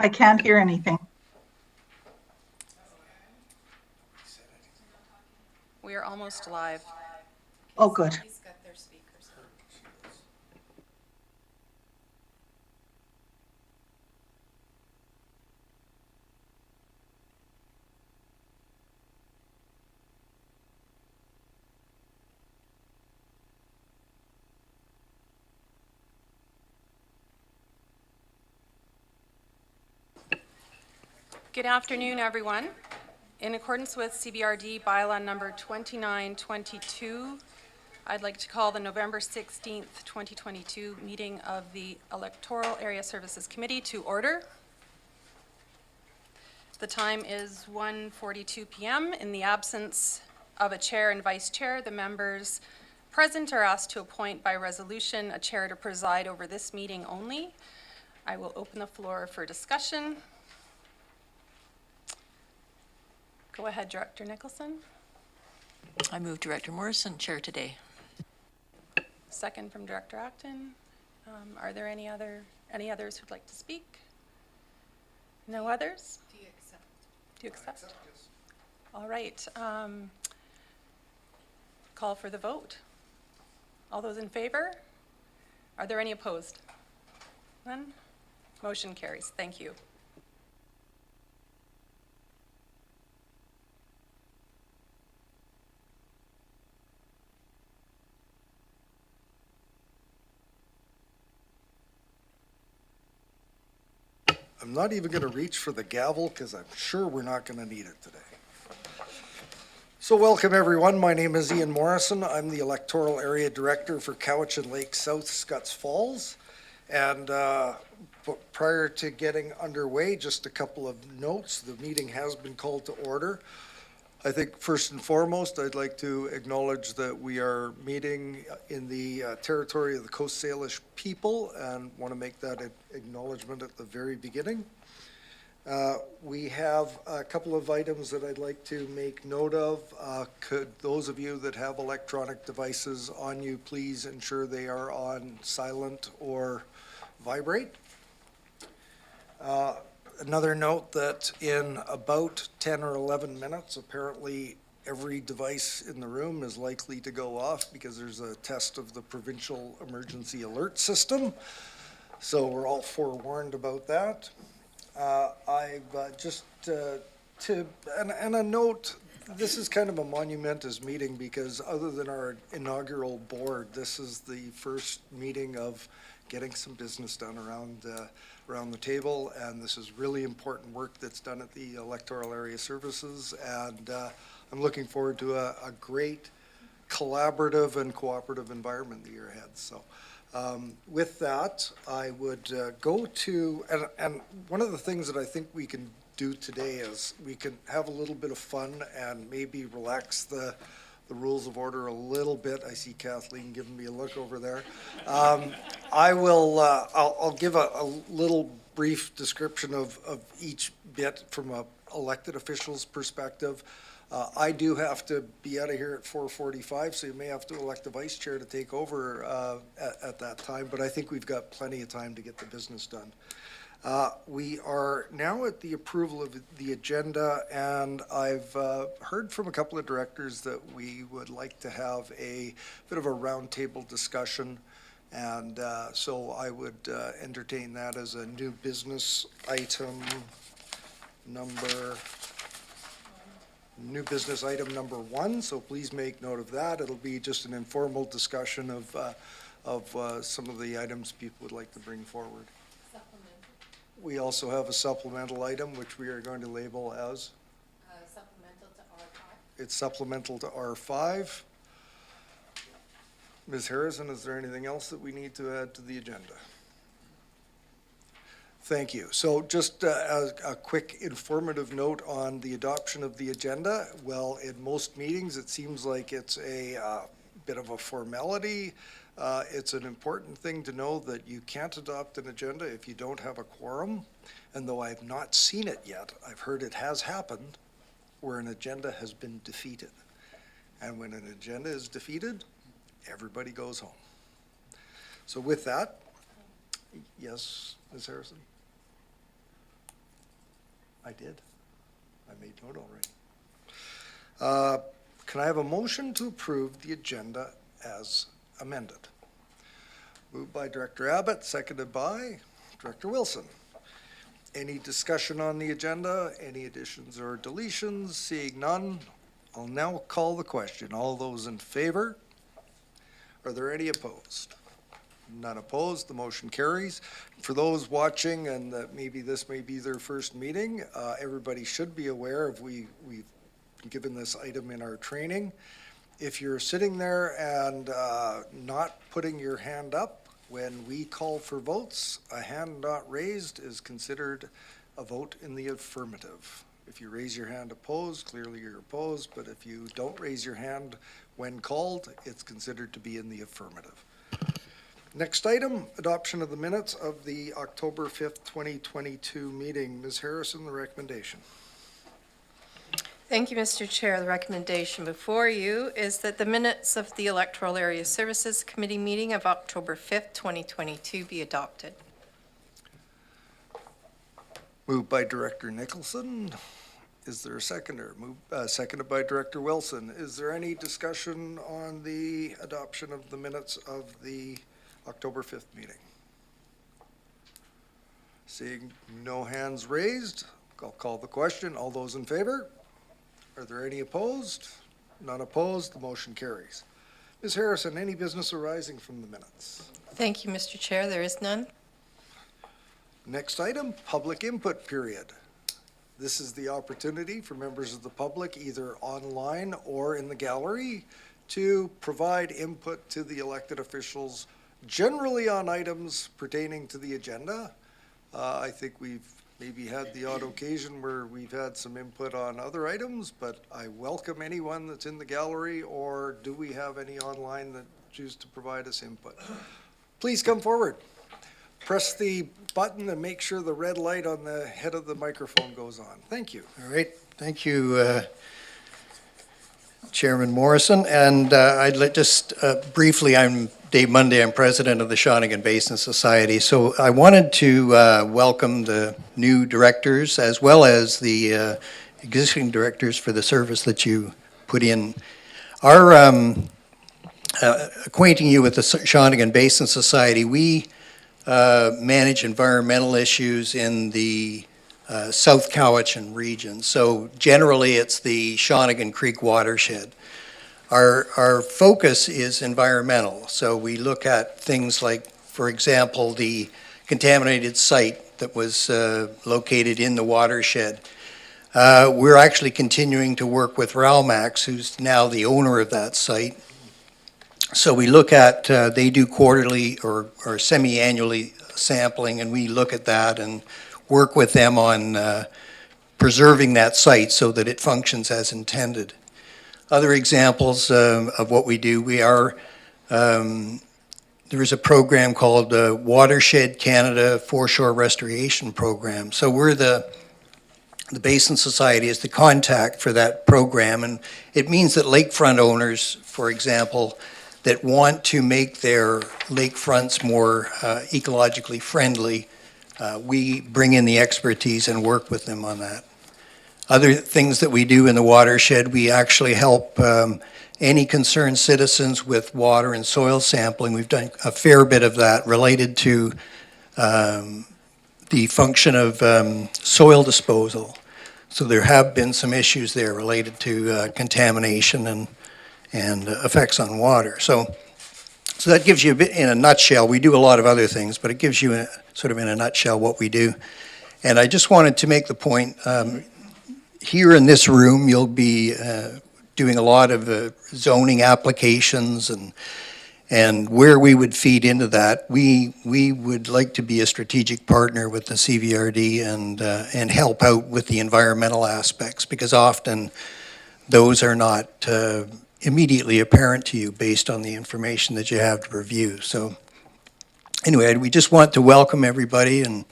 I can't hear anything. We are almost live. Oh, good. Somebody's got their speakers on. Good afternoon, everyone. In accordance with CBRD bylaw number 2922, I'd like to call the November 16th, 2022 meeting of the Electoral Area Services Committee to order. The time is 1:42 p.m. In the absence of a chair and vice chair, the members present are asked to appoint by resolution a chair to preside over this meeting only. I will open the floor for discussion. Go ahead, Director Nicholson. I move Director Morrison chair today. Second from Director Acton. Are there any others who'd like to speak? No others? Do you accept? Do you accept? Yes. All right. Call for the vote. All those in favor? Are there any opposed? None? Motion carries. Thank you. I'm not even going to reach for the gavel because I'm sure we're not going to need it today. So welcome everyone. My name is Ian Morrison. I'm the Electoral Area Director for Cowichan Lake South Scotts Falls. And prior to getting underway, just a couple of notes. The meeting has been called to order. I think first and foremost, I'd like to acknowledge that we are meeting in the territory of the Coast Salish people and want to make that acknowledgement at the very beginning. We have a couple of items that I'd like to make note of. Could those of you that have electronic devices on you please ensure they are on silent or vibrate? Another note that in about 10 or 11 minutes, apparently every device in the room is likely to go off because there's a test of the provincial emergency alert system. So we're all forewarned about that. I've just and a note, this is kind of a monumentous meeting because other than our inaugural board, this is the first meeting of getting some business done around the table, and this is really important work that's done at the Electoral Area Services, and I'm looking forward to a great collaborative and cooperative environment the year ahead. So with that, I would go to, and one of the things that I think we can do today is we can have a little bit of fun and maybe relax the rules of order a little bit. I see Kathleen giving me a look over there. I'll give a little brief description of each bit from a elected official's perspective. I do have to be out of here at 4:45, so you may have to elect a vice chair to take over at that time, but I think we've got plenty of time to get the business done. We are now at the approval of the agenda, and I've heard from a couple of directors that we would like to have a bit of a roundtable discussion, and so I would entertain that as a new business item number 1. So please make note of that. It'll be just an informal discussion of some of the items people would like to bring forward. We also have a supplemental item, which we are going to label as? Supplemental to R5. It's supplemental to R5. Ms. Harrison, is there anything else that we need to add to the agenda? Thank you. So just a quick informative note on the adoption of the agenda. Well, in most meetings, it seems like it's a bit of a formality. It's an important thing to know that you can't adopt an agenda if you don't have a quorum. And though I've not seen it yet, I've heard it has happened where an agenda has been defeated. And when an agenda is defeated, everybody goes home. So with that, yes, Ms. Harrison? I did. I made note already. Can I have a motion to approve the agenda as amended? Moved by Director Abbott, seconded by Director Wilson. Any discussion on the agenda? Any additions or deletions? Seeing none, I'll now call the question. All those in favor? Are there any opposed? None opposed, the motion carries. For those watching, and that maybe this may be their first meeting, everybody should be aware of we've given this item in our training. If you're sitting there and not putting your hand up, when we call for votes, a hand not raised is considered a vote in the affirmative. If you raise your hand opposed, clearly you're opposed, but if you don't raise your hand when called, it's considered to be in the affirmative. Next item, adoption of the minutes of the October 5th, 2022 meeting. Ms. Harrison, the recommendation. Thank you, Mr. Chair. The recommendation before you is that the minutes of the Electoral Area Services Committee meeting of October 5th, 2022 be adopted. Moved by Director Nicholson. Is there a seconder? Seconded by Director Wilson. Is there any discussion on the adoption of the minutes of the October 5th meeting? Seeing no hands raised, I'll call the question. All those in favor? Are there any opposed? None opposed, the motion carries. Ms. Harrison, any business arising from the minutes? Thank you, Mr. Chair. There is none. Next item, public input period. This is the opportunity for members of the public, either online or in the gallery, to provide input to the elected officials, generally on items pertaining to the agenda. I think we've maybe had the odd occasion where we've had some input on other items, but I welcome anyone that's in the gallery, or do we have any online that choose to provide us input? Please come forward. Press the button and make sure the red light on the head of the microphone goes on. Thank you. All right, thank you, Chairman Morrison. And I'd like just briefly, I'm Dave Munday, I'm president of the Shawnigan Basin Society. So I wanted to welcome the new directors as well as the existing directors for the service that you put in. Our acquainting you with the Shawnigan Basin Society, we manage environmental issues in the South Cowichan region. So generally it's the Shawnigan Creek watershed. Our focus is environmental. So we look at things like, for example, the contaminated site that was located in the watershed. We're actually continuing to work with Ralmax, who's now the owner of that site. So we look at, they do quarterly or semi-annually sampling, and we look at that and work with them on preserving that site so that it functions as intended. Other examples of what we do, we are, there is a program called Watershed Canada Foreshore Restoration Program. So we're the Basin Society is the contact for that program, and it means that lakefront owners, for example, that want to make their lakefronts more ecologically friendly, we bring in the expertise and work with them on that. Other things that we do in the watershed, we actually help any concerned citizens with water and soil sampling. We've done a fair bit of that related to the function of soil disposal. So there have been some issues there related to contamination and effects on water. So that gives you a bit in a nutshell. We do a lot of other things, but it gives you sort of in a nutshell what we do. And I just wanted to make the point, here in this room, you'll be doing a lot of zoning applications and where we would feed into that. We would like to be a strategic partner with the CVRD and help out with the environmental aspects, because often those are not immediately apparent to you based on the information that you have to review. So anyway, we just want to welcome everybody and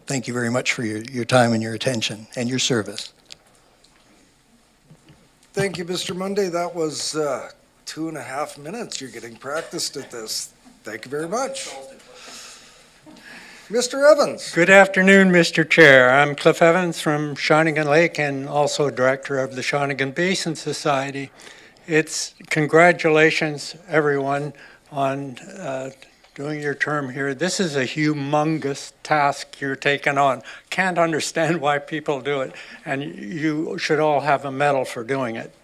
thank you very much for your time and your attention and your service. Thank you, Mr. Munday. That was 2.5 minutes. You're getting practiced at this. Thank you very much. Mr. Evans. Good afternoon, Mr. Chair. I'm Cliff Evans from Shawnigan Lake and also Director of the Shawnigan Basin Society. It's congratulations, everyone, on doing your term here. This is a humongous task you're taking on. Can't understand why people do it, and you should all have a medal for doing it.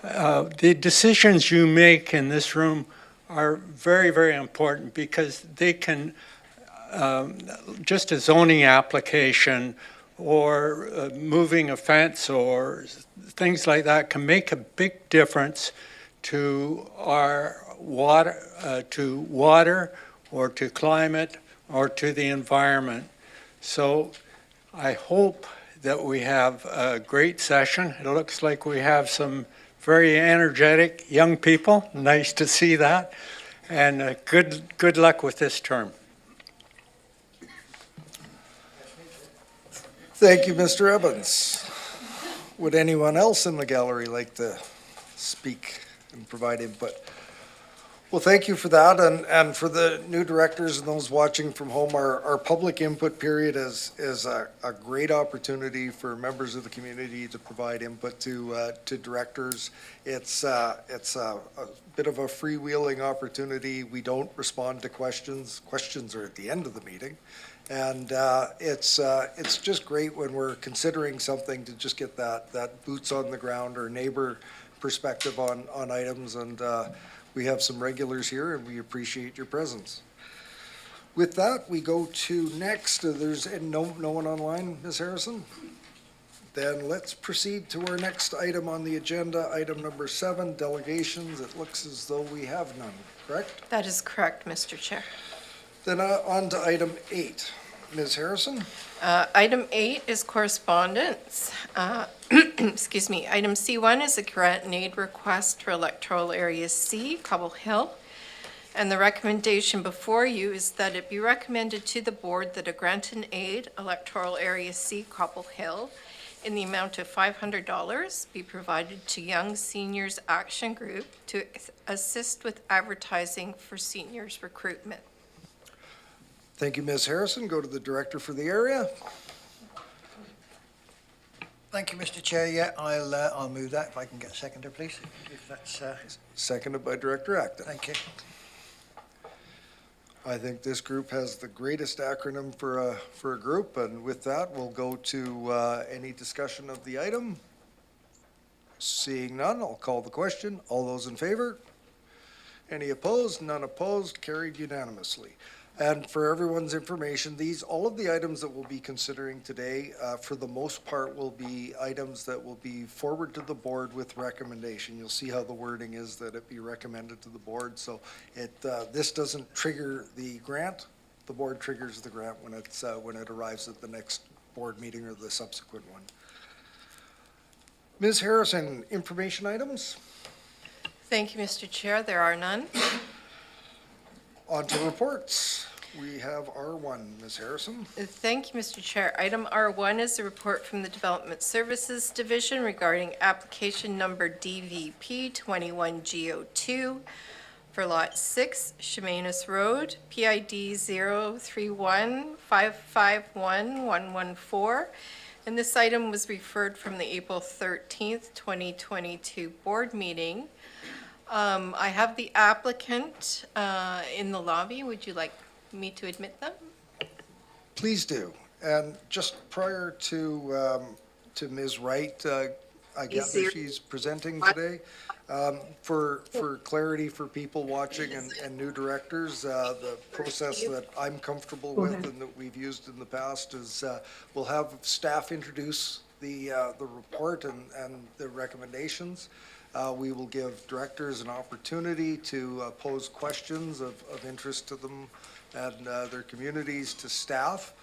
The decisions you make in this room are very, very important because they can just a zoning application or moving a fence or things like that can make a big difference to our water, or to climate or to the environment. So I hope that we have a great session. It looks like we have some very energetic young people. Nice to see that. And good luck with this term. Thank you, Mr. Evans. Would anyone else in the gallery like to speak and provide input? Well, thank you for that, and for the new directors and those watching from home, our public input period is a great opportunity for members of the community to provide input to directors. It's a bit of a freewheeling opportunity. We don't respond to questions. Questions are at the end of the meeting. And it's just great when we're considering something to just get that boots on the ground or neighbor perspective on items. And we have some regulars here and we appreciate your presence. With that, we go to next. There's no one online, Ms. Harrison? Then let's proceed to our next item on the agenda, item number 7, delegations. It looks as though we have none, correct? That is correct, Mr. Chair. Then on to item 8. Ms. Harrison? Item 8 is correspondence. Excuse me. Item C1 is a grant and aid request for Electoral Area C, Cobble Hill. And the recommendation before you is that it be recommended to the board that a grant and aid Electoral Area C, Cobble Hill, in the amount of $500 be provided to Young Seniors Action Group to assist with advertising for seniors recruitment. Thank you, Ms. Harrison. Go to the director for the area. Thank you, Mr. Chair. Yeah, I'll move that if I can get a seconder, please. If that's, Seconded by Director Acton. thank you. I think this group has the greatest acronym for a group, and with that, we'll go to any discussion of the item. Seeing none, I'll call the question. All those in favor? Any opposed? None opposed. Carried unanimously. And for everyone's information, all of the items that we'll be considering today, for the most part, will be items that will be forward to the board with recommendation. You'll see how the wording is that it be recommended to the board. So this doesn't trigger the grant. The board triggers the grant when it arrives at the next board meeting or the subsequent one. Ms. Harrison, information items? Thank you, Mr. Chair. There are none. On to reports. We have R1, Ms. Harrison. Thank you, Mr. Chair. Item R1 is a report from the Development Services Division regarding application number DVP 21G02 for Lot 6, Chemainus Road, PID 031551114. And this item was referred from the April 13th, 2022 board meeting. I have the applicant in the lobby. Would you like me to admit them? Please do. And just prior to Ms. Wright, I gather she's presenting today. For clarity for people watching and new directors, the process that I'm comfortable with and that we've used in the past is we'll have staff introduce the report and the recommendations. We will give directors an opportunity to pose questions of interest to them and their communities to staff.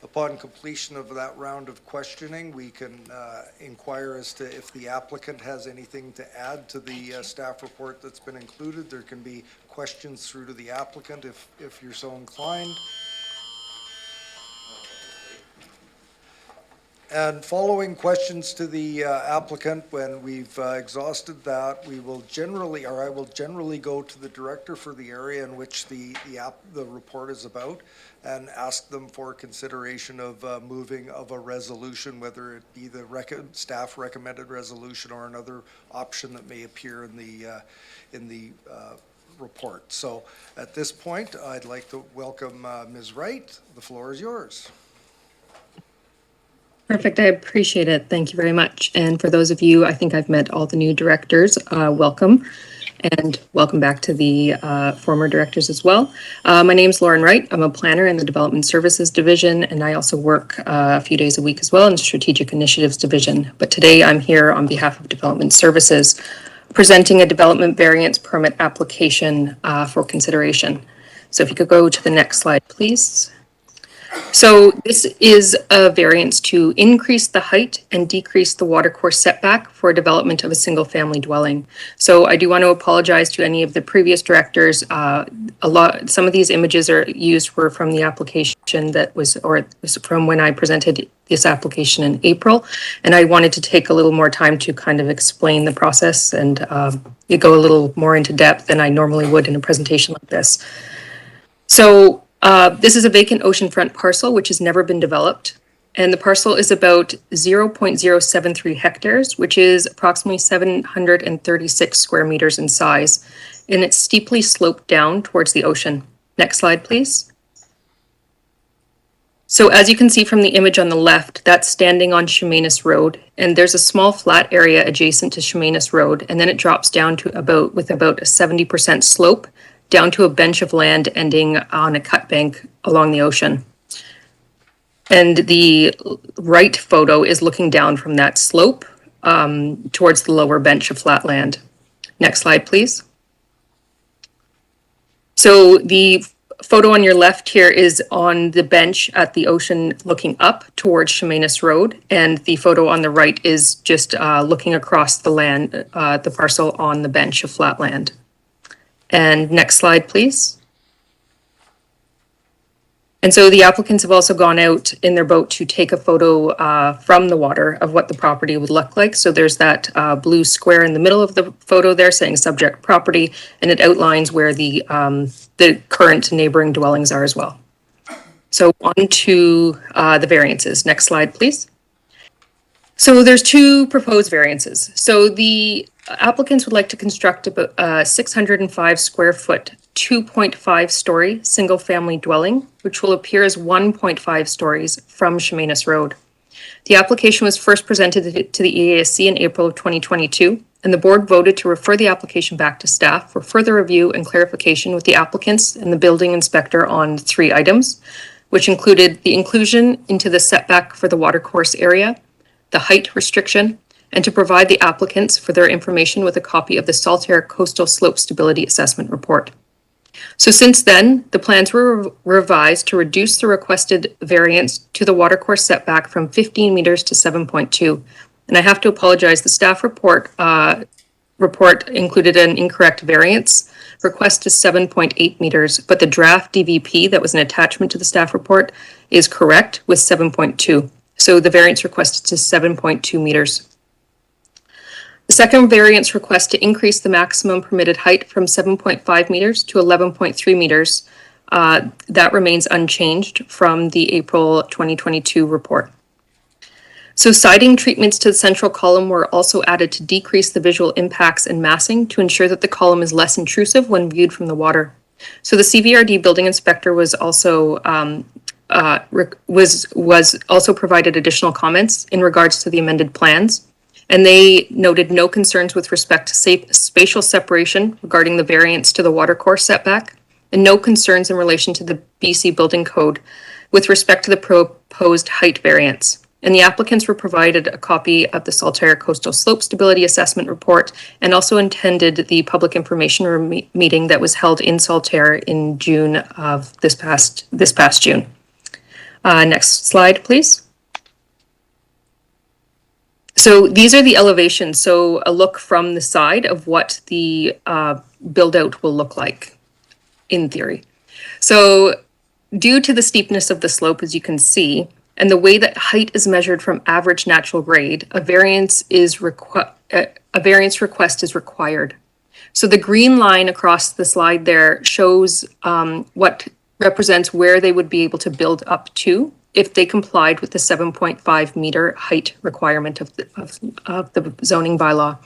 Upon completion of that round of questioning, we can inquire as to if the applicant has anything to add to the staff report that's been included. There can be questions through to the applicant if you're so inclined. And following questions to the applicant, when we've exhausted that, we will generally, or I will generally go to the director for the area in which the report is about and ask them for consideration of moving of a resolution, whether it be the staff recommended resolution or another option that may appear in the report. So at this point, I'd like to welcome Ms. Wright. The floor is yours. Perfect. I appreciate it. Thank you very much. And for those of you, I think I've met all the new directors. Welcome. And welcome back to the former directors as well. My name's Lauren Wright. I'm a planner in the Development Services Division, and I also work a few days a week as well in the Strategic Initiatives Division. But today I'm here on behalf of Development Services, presenting a development variance permit application for consideration. So if you could go to the next slide, please. So this is a variance to increase the height and decrease the watercourse setback for development of a single-family dwelling. So I do want to apologize to any of the previous directors. Some of these images were from the application that was from when I presented this application in April, and I wanted to take a little more time to kind of explain the process and go a little more into depth than I normally would in a presentation like this. So this is a vacant oceanfront parcel which has never been developed, and the parcel is about 0.073 hectares, which is approximately 736 square meters in size, and it's steeply sloped down towards the ocean. Next slide, please. So as you can see from the image on the left, that's standing on Chemainus Road, and there's a small flat area adjacent to Chemainus Road, and then it drops down to about a 70% slope down to a bench of land ending on a cut bank along the ocean. And the right photo is looking down from that slope towards the lower bench of flat land. Next slide, please. So the photo on your left here is on the bench at the ocean looking up towards Chemainus Road, and the photo on the right is just looking across the land, the parcel on the bench of flat land. And next slide, please. And so the applicants have also gone out in their boat to take a photo from the water of what the property would look like. So there's that blue square in the middle of the photo there saying subject property, and it outlines where the current neighboring dwellings are as well. So on to the variances. Next slide, please. So there's two proposed variances. So the applicants would like to construct a 605 square foot, 2.5 story single family dwelling, which will appear as 1.5 stories from Chemainus Road. The application was first presented to the EASC in April of 2022, and the board voted to refer the application back to staff for further review and clarification with the applicants and the building inspector on 3 items, which included the inclusion into the setback for the watercourse area, the height restriction, and to provide the applicants for their information with a copy of the Saltaire Coastal Slope Stability Assessment Report. So since then, the plans were revised to reduce the requested variance to the watercourse setback from 15 meters to 7.2. And I have to apologize, the staff report included an incorrect variance. Request is 7.8 meters, but the draft DVP that was an attachment to the staff report is correct with 7.2. So the variance requested is 7.2 meters. The second variance request to increase the maximum permitted height from 7.5 meters to 11.3 meters. That remains unchanged from the April 2022 report. So siding treatments to the central column were also added to decrease the visual impacts and massing to ensure that the column is less intrusive when viewed from the water. So the CVRD building inspector was also provided additional comments in regards to the amended plans. And they noted no concerns with respect to spatial separation regarding the variance to the watercourse setback, and no concerns in relation to the BC Building Code with respect to the proposed height variance. And the applicants were provided a copy of the Saltaire Coastal Slope Stability Assessment Report, and also attended the public information meeting that was held in Saltaire in June of this past June. Next slide, please. So these are the elevations. So a look from the side of what the build out will look like in theory. So due to the steepness of the slope, as you can see, And the way that height is measured from average natural grade, a variance request is required. So the green line across the slide there shows what represents where they would be able to build up to if they complied with the 7.5 meter height requirement of the zoning bylaw,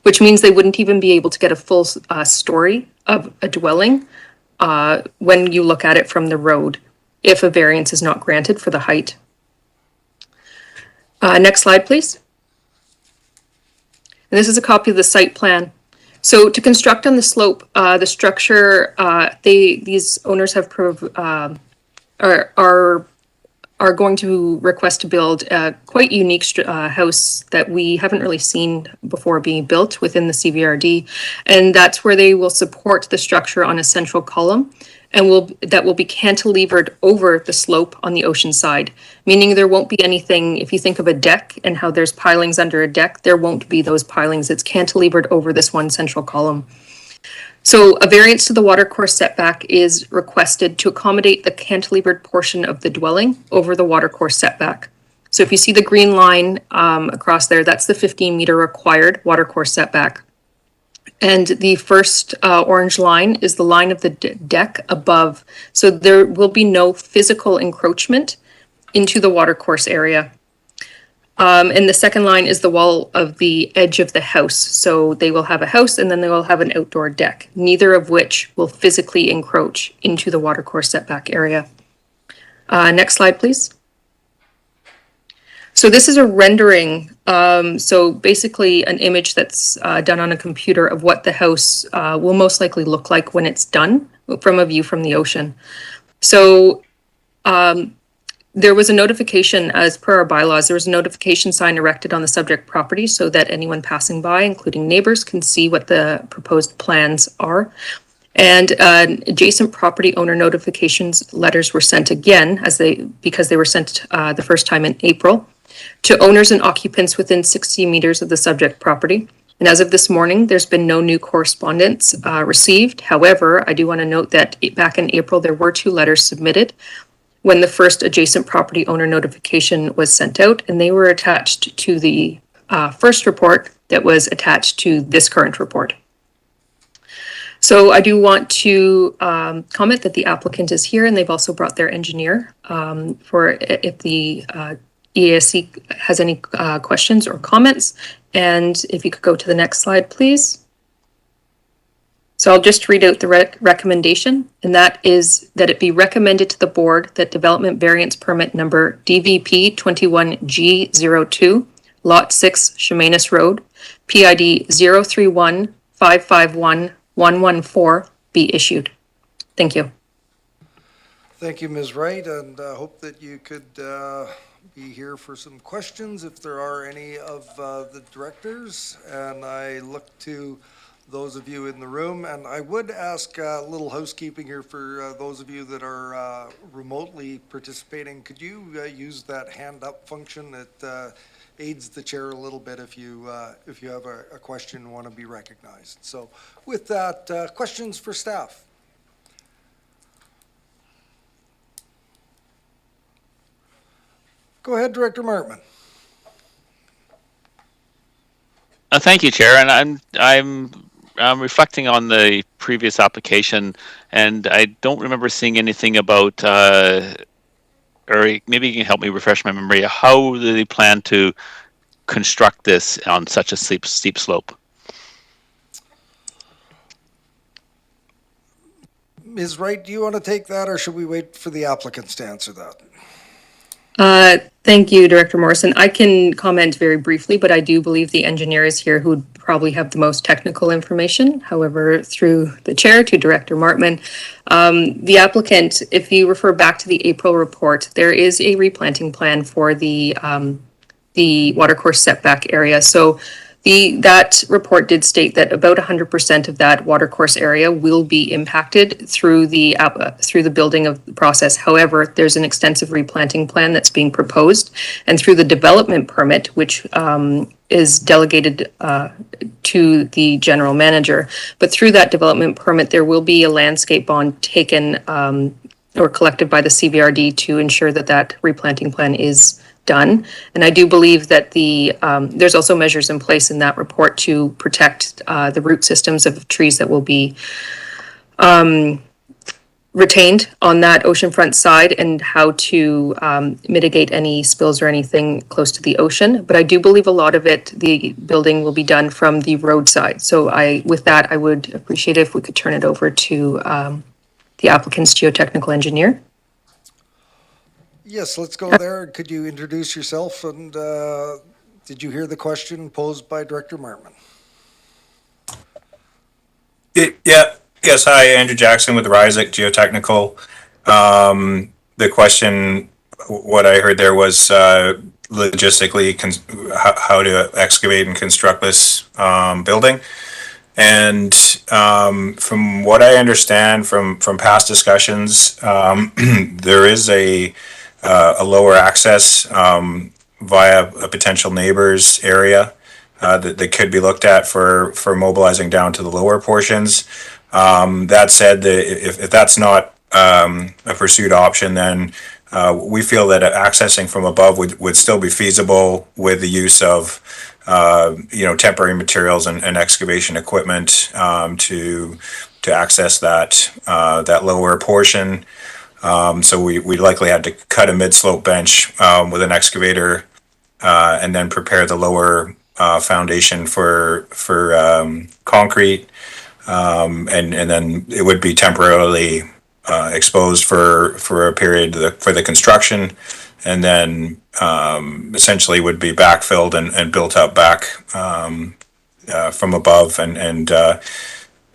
which means they wouldn't even be able to get a full story of a dwelling when you look at it from the road, if a variance is not granted for the height. Next slide, please. And this is a copy of the site plan. So to construct on the slope, the structure, these owners have are going to request to build a quite unique house that we haven't really seen before being built within the CVRD, and that's where they will support the structure on a central column, and that will be cantilevered over the slope on the ocean side, meaning there won't be anything. If you think of a deck and how there's pilings under a deck, there won't be those pilings. It's cantilevered over this one central column. So a variance to the watercourse setback is requested to accommodate the cantilevered portion of the dwelling over the watercourse setback. So if you see the green line across there, that's the 15-meter required watercourse setback. And the first orange line is the line of the deck above. So there will be no physical encroachment into the watercourse area. And the second line is the wall of the edge of the house. So they will have a house and then they will have an outdoor deck, neither of which will physically encroach into the watercourse setback area. Next slide, please. So this is a rendering. So basically an image that's done on a computer of what the house will most likely look like when it's done from a view from the ocean. So there was a notification, as per our bylaws, there was a notification sign erected on the subject property so that anyone passing by, including neighbors, can see what the proposed plans are. And adjacent property owner notifications letters were sent again, because they were sent the first time in April, to owners and occupants within 60 meters of the subject property. And as of this morning, there's been no new correspondence received. However, I do want to note that back in April, there were 2 letters submitted when the first adjacent property owner notification was sent out, and they were attached to the first report that was attached to this current report. So I do want to comment that the applicant is here, and they've also brought their engineer for if the EASC has any questions or comments. And if you could go to the next slide, please. So I'll just read out the recommendation, and that is that it be recommended to the board that development variance permit number DVP 21G02, Lot 6, Chemainus Road, PID 031551114 be issued. Thank you. Thank you, Ms. Wright, and hope that you could be here for some questions if there are any of the directors. And I look to those of you in the room, and I would ask a little housekeeping here for those of you that are remotely participating. Could you use that hand up function? It aids the chair a little bit if you have a question and want to be recognized. So with that, questions for staff? Go ahead, Director Martman. Thank you, Chair. And I'm reflecting on the previous application, and I don't remember seeing anything about, or maybe you can help me refresh my memory. How do they plan to construct this on such a steep slope? Ms. Wright, do you want to take that, or should we wait for the applicants to answer that? Thank you, Director Morrison. I can comment very briefly, but I do believe the engineer is here who would probably have the most technical information. However, through the chair to Director Martman, the applicant, if you refer back to the April report, there is a replanting plan for the watercourse setback area. So that report did state that about 100% of that watercourse area will be impacted through the building of the process. However, there's an extensive replanting plan that's being proposed, and through the development permit, which is delegated to the general manager. But through that development permit, there will be a landscape bond taken or collected by the CVRD to ensure that that replanting plan is done. And I do believe that there's also measures in place in that report to protect the root systems of trees that will be retained on that oceanfront side, and how to mitigate any spills or anything close to the ocean. But I do believe a lot of it, the building will be done from the roadside. So with that, I would appreciate it if we could turn it over to the applicant's geotechnical engineer. Yes, let's go there. Could you introduce yourself, and did you hear the question posed by Director Martman? Yes, hi, Andrew Jackson with Risic Geotechnical. The question, what I heard there was logistically how to excavate and construct this building. And from what I understand from past discussions, there is a lower access via a potential neighbor's area that could be looked at for mobilizing down to the lower portions. That said, if that's not a pursued option, then we feel that accessing from above would still be feasible with the use of temporary materials and excavation equipment to access that lower portion. So we likely had to cut a mid-slope bench with an excavator and then prepare the lower foundation for concrete. And then it would be temporarily exposed for a period for the construction, and then essentially would be backfilled and built up back from above, and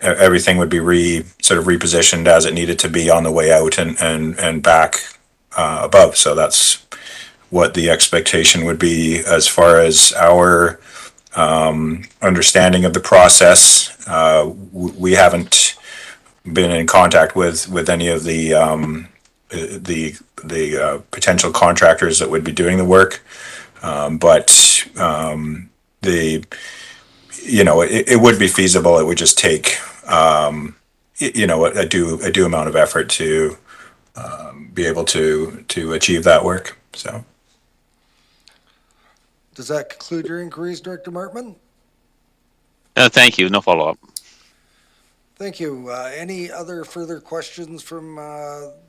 everything would be sort of repositioned as it needed to be on the way out and back above. So that's what the expectation would be as far as our understanding of the process. We haven't been in contact with any of the potential contractors that would be doing the work, but it would be feasible. It would just take a due amount of effort to be able to achieve that work. So. Does that conclude your inquiries, Director Martman? Thank you. No follow-up. Thank you. Any other further questions from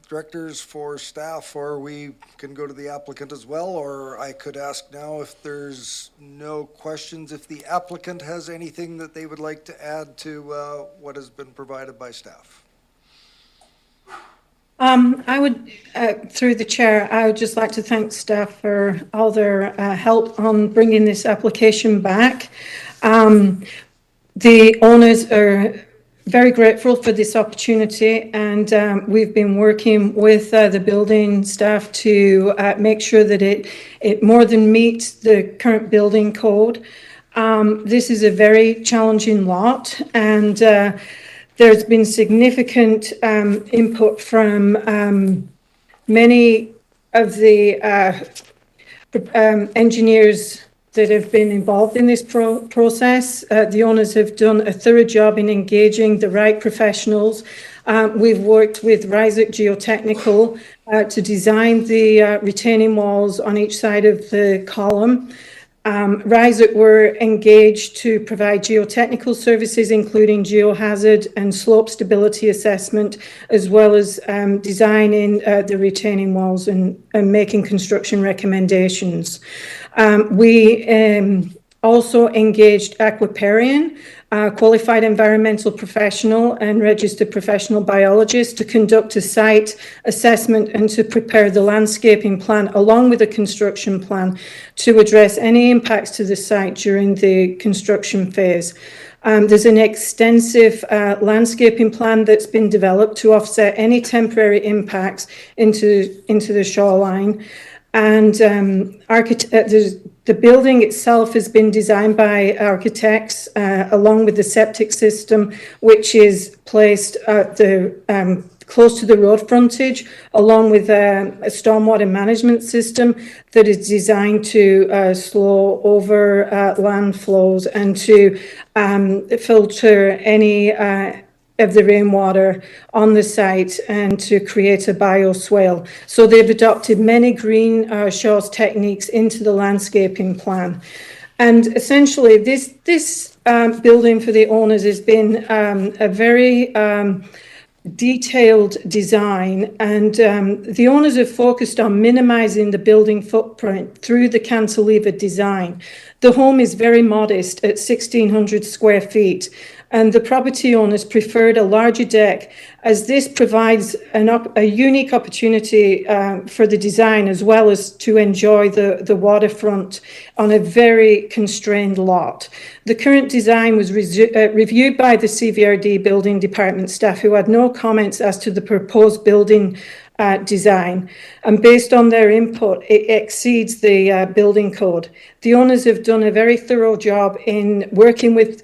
directors for staff, or we can go to the applicant as well, or I could ask now if there's no questions, if the applicant has anything that they would like to add to what has been provided by staff. I would, through the chair, I would just like to thank staff for all their help on bringing this application back. The owners are very grateful for this opportunity, and we've been working with the building staff to make sure that it more than meets the current building code. This is a very challenging lot, and there's been significant input from many of the engineers that have been involved in this process. The owners have done a thorough job in engaging the right professionals. We've worked with Risic Geotechnical to design the retaining walls on each side of the column. Risic were engaged to provide geotechnical services, including geohazard and slope stability assessment, as well as designing the retaining walls and making construction recommendations. We also engaged Aquaparian, qualified environmental professional and registered professional biologist, to conduct a site assessment and to prepare the landscaping plan along with a construction plan to address any impacts to the site during the construction phase. There's an extensive landscaping plan that's been developed to offset any temporary impacts into the shoreline. And the building itself has been designed by architects along with the septic system, which is placed at close to the road frontage, along with a stormwater management system that is designed to slow over land flows and to filter any of the rainwater on the site and to create a bioswale. So they've adopted many green shores techniques into the landscaping plan. And essentially, this building for the owners has been a very detailed design, and the owners have focused on minimising the building footprint through the cantilever design. The home is very modest at 1,600 square feet, and the property owners preferred a larger deck as this provides a unique opportunity for the design as well as to enjoy the waterfront on a very constrained lot. The current design was reviewed by the CVRD building department staff who had no comments as to the proposed building design, and based on their input, it exceeds the building code. The owners have done a very thorough job in working with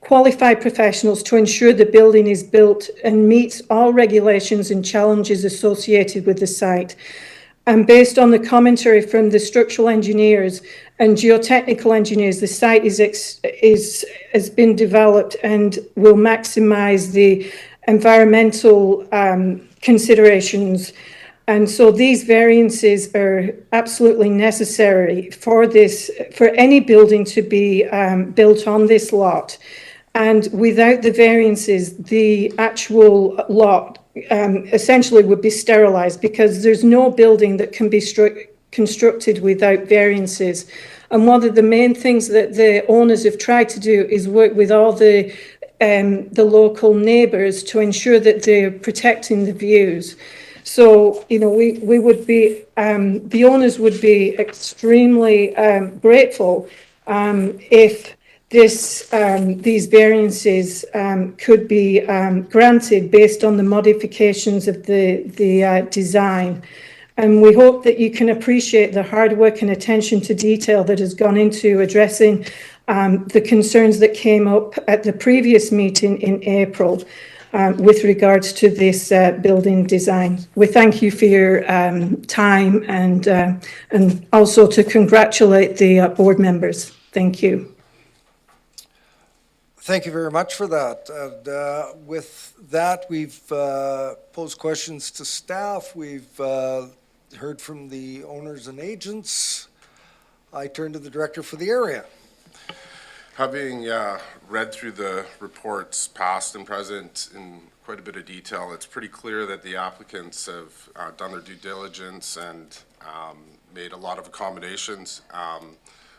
qualified professionals to ensure the building is built and meets all regulations and challenges associated with the site. And based on the commentary from the structural engineers and geotechnical engineers, the site has been developed and will maximise the environmental considerations. And so these variances are absolutely necessary for any building to be built on this lot. And without the variances, the actual lot essentially would be sterilised because there's no building that can be constructed without variances. And one of the main things that the owners have tried to do is work with all the local neighbours to ensure that they're protecting the views. So, you know, we would be, the owners would be extremely grateful if these variances could be granted based on the modifications of the design. And we hope that you can appreciate the hard work and attention to detail that has gone into addressing the concerns that came up at the previous meeting in April with regards to this building design. We thank you for your time and also to congratulate the board members. Thank you. Thank you very much for that. And with that, we've posed questions to staff. We've heard from the owners and agents. I turn to the director for the area. Having read through the reports past and present in quite a bit of detail, it's pretty clear that the applicants have done their due diligence and made a lot of accommodations.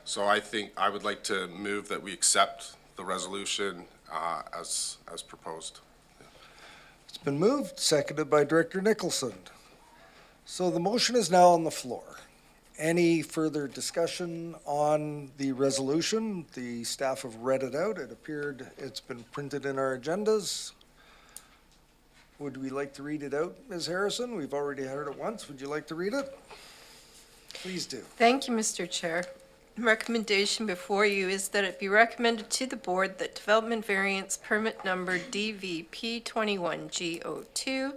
So I think I would like to move that we accept the resolution as proposed. It's been moved, seconded by Director Nicholson. So the motion is now on the floor. Any further discussion on the resolution? The staff have read it out. It appeared it's been printed in our agendas. Would we like to read it out, Ms. Harrison? We've already heard it once. Would you like to read it? Please do. Thank you, Mr. Chair. Recommendation before you is that it be recommended to the board that development variance permit number DVP 21G02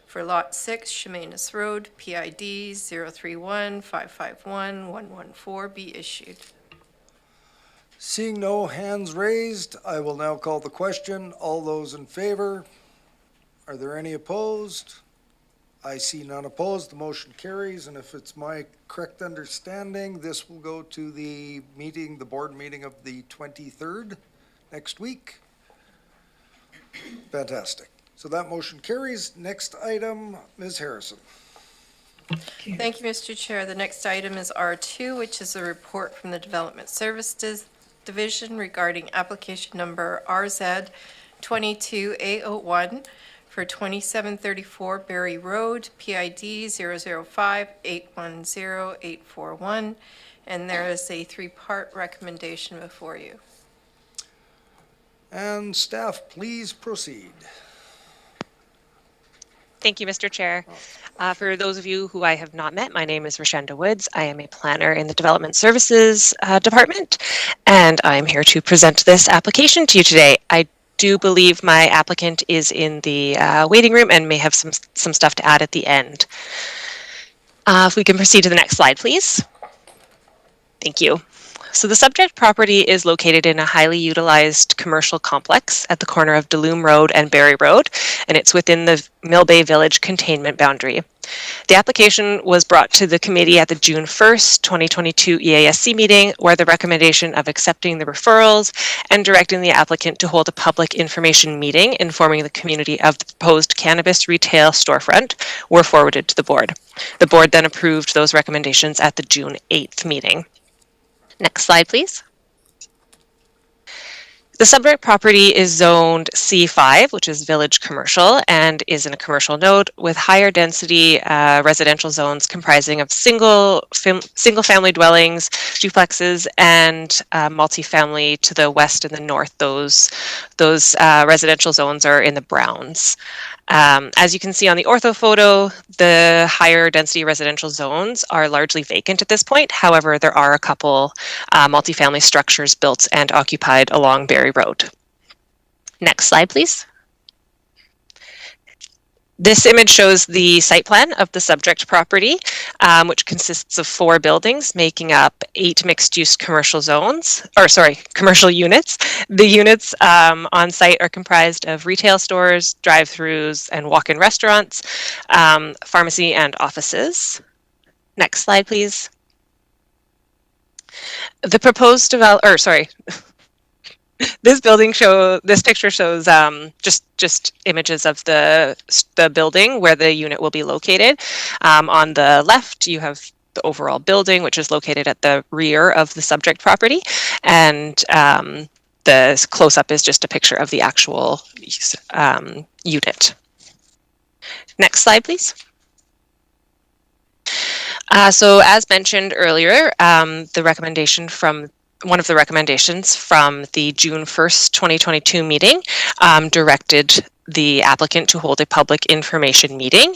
for Lot 6, Chemainus Road, PID 031551114 be issued. Seeing no hands raised, I will now call the question. All those in favor? Are there any opposed? I see none opposed. The motion carries, and if it's my correct understanding, this will go to the meeting, the board meeting of the 23rd next week. Fantastic. So that motion carries. Next item, Ms. Harrison. Thank you, Mr. Chair. The next item is R2, which is a report from the Development Services Division regarding application number RZ 22A01 for 2734 Berry Road, PID 005810841, and there is a three-part recommendation before you. And staff, please proceed. Thank you, Mr. Chair. For those of you who I have not met, my name is Rashenda Woods. I am a planner in the Development Services Department, and I'm here to present this application to you today. I do believe my applicant is in the waiting room and may have some stuff to add at the end. If we can proceed to the next slide, please. Thank you. So the subject property is located in a highly utilized commercial complex at the corner of Delume Road and Barry Road, and it's within the Mill Bay Village containment boundary. The application was brought to the committee at the June 1st, 2022 EASC meeting, where the recommendation of accepting the referrals and directing the applicant to hold a public information meeting informing the community of the proposed cannabis retail storefront were forwarded to the board. The board then approved those recommendations at the June 8th meeting. Next slide, please. The subject property is zoned C5, which is village commercial, and is in a commercial node with higher density residential zones comprising of single-family dwellings, duplexes, and multifamily to the west and the north. Those residential zones are in the browns. As you can see on the ortho photo, the higher density residential zones are largely vacant at this point. However, there are a couple multifamily structures built and occupied along Barry Road. Next slide, please. This image shows the site plan of the subject property, which consists of 4 buildings making up 8 mixed-use commercial commercial units. The units on site are comprised of retail stores, drive-throughs, and walk-in restaurants, pharmacy, and offices. Next slide, please. The proposed this picture shows just images of the building where the unit will be located. On the left, you have the overall building, which is located at the rear of the subject property, and the close-up is just a picture of the actual unit. Next slide, please. So as mentioned earlier, one of the recommendations from the June 1st, 2022 meeting directed the applicant to hold a public information meeting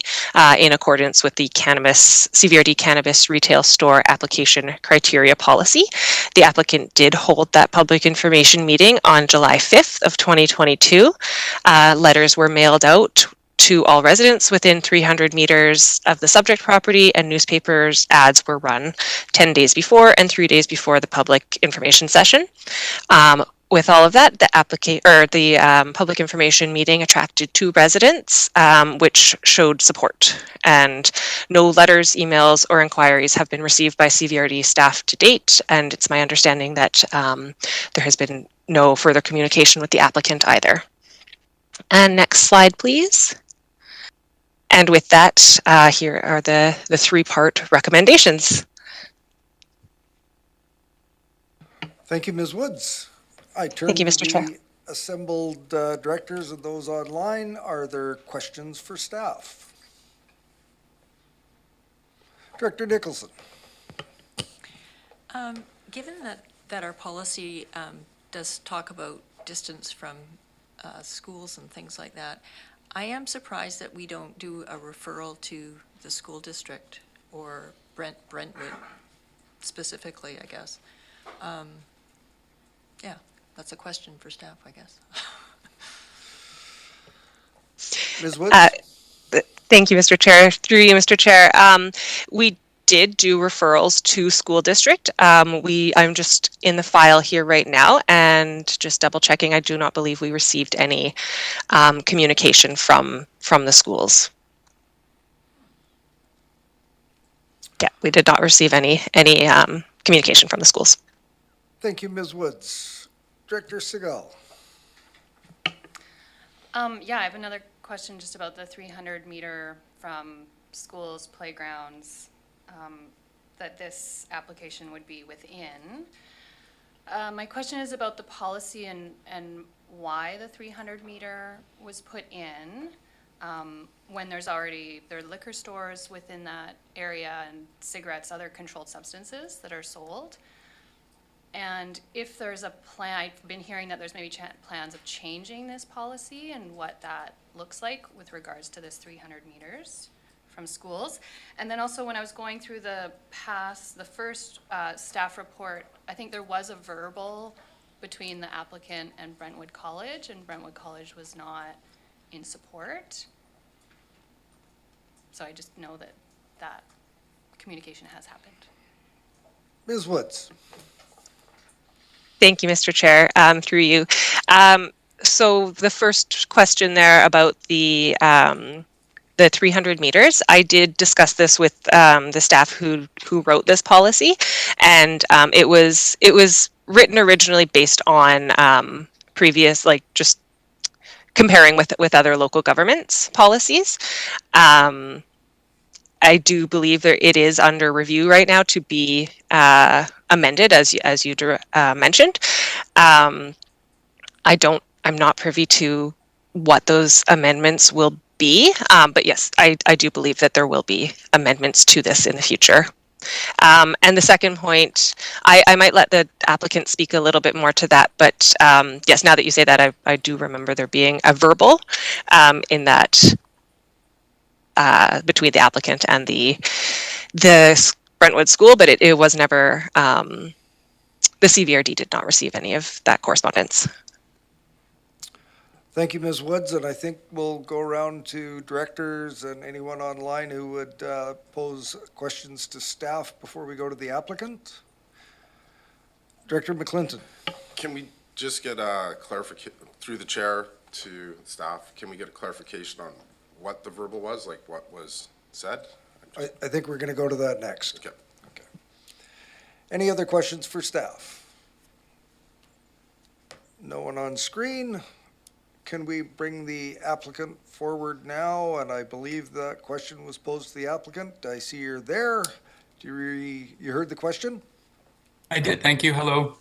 in accordance with the CVRD Cannabis Retail Store Application Criteria Policy. The applicant did hold that public information meeting on July 5th of 2022. Letters were mailed out to all residents within 300 meters of the subject property, and newspapers ads were run 10 days before and 3 days before the public information session. With all of that, the public information meeting attracted 2 residents, which showed support. And no letters, emails, or inquiries have been received by CVRD staff to date, and it's my understanding that there has been no further communication with the applicant either. And next slide, please. And with that, here are the 3-part recommendations. Thank you, Ms. Woods. I turn Thank you, to Mr. Chair. the assembled directors and those online. Are there questions for staff? Director Nicholson. Given that our policy does talk about distance from schools and things like that, I am surprised that we don't do a referral to the school district or Brentwood specifically, I guess. Yeah, that's a question for staff, I guess. Ms. Woods? Thank you, Mr. Chair. Through you, Mr. Chair. We did do referrals to school district. I'm just in the file here right now and just double checking. I do not believe we received any communication from the schools. Yeah, we did not receive any communication from the schools. Thank you, Ms. Woods. Director Segal. Yeah, I have another question just about the 300 meter from schools, playgrounds, that this application would be within. My question is about the policy and why the 300 meter was put in when there are liquor stores within that area and cigarettes, other controlled substances that are sold. And if there's a plan, I've been hearing that there's maybe plans of changing this policy and what that looks like with regards to this 300 meters from schools. And then also when I was going through the first staff report, I think there was a verbal between the applicant and Brentwood College, and Brentwood College was not in support. So I just know that communication has happened. Ms. Woods. Thank you, Mr. Chair, through you. So the first question there about the 300 meters, I did discuss this with the staff who wrote this policy, and it was written originally based on previous, like, just comparing with other local governments' policies. I do believe that it is under review right now to be amended, as you mentioned. I'm not privy to what those amendments will be, but yes, I do believe that there will be amendments to this in the future. And the second point, I might let the applicant speak a little bit more to that, but yes, now that you say that, I do remember there being a verbal in that between the applicant and the Brentwood school, but it was never, the CVRD did not receive any of that correspondence. Thank you, Ms. Woods, and I think we'll go around to directors and anyone online who would pose questions to staff before we go to the applicant. Director McClinton. Can we just get a clarification through the chair to staff? Can we get a clarification on what the verbal was, like what was said? I think we're going to go to that next. Okay. Any other questions for staff? No one on screen. Can we bring the applicant forward now? And I believe that question was posed to the applicant. I see you're there. You heard the question? I did. Thank you. Hello.